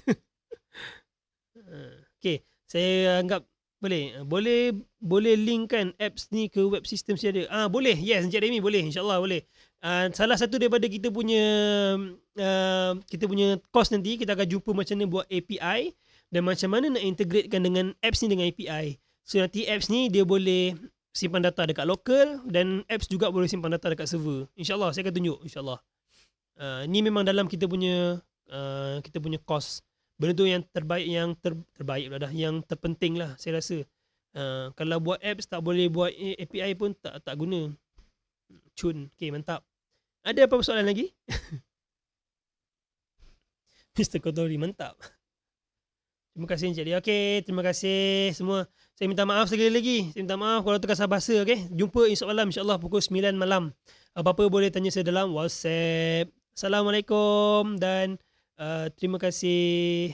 Okay, saya anggap Boleh linkkan apps ni ke web system sedia. Boleh. Yes, Encik Remy boleh. InsyaAllah boleh. Salah satu daripada kita punya course nanti, kita akan jumpa macam mana buat API dan macam mana nak integratekan dengan apps ni dengan API. So nanti apps ni dia boleh simpan data dekat local dan apps juga boleh simpan data dekat server. InsyaAllah saya akan tunjuk. InsyaAllah. Ni memang dalam kita punya course. Benda tu yang terbaik, terbaik lah dah, yang terpenting lah saya rasa. Kalau buat apps tak boleh buat API pun tak guna. Cun. Okay, mantap. Ada apa soalan lagi? Mr. Kotori, mantap. Terima kasih Encik Lia. Okay, terima kasih semua. Saya minta maaf sekali lagi. Saya minta maaf kalau terkasar bahasa. Okay, jumpa insyaAllah pukul 9 malam. Apa-apa boleh tanya saya dalam WhatsApp. Assalamualaikum dan terima kasih.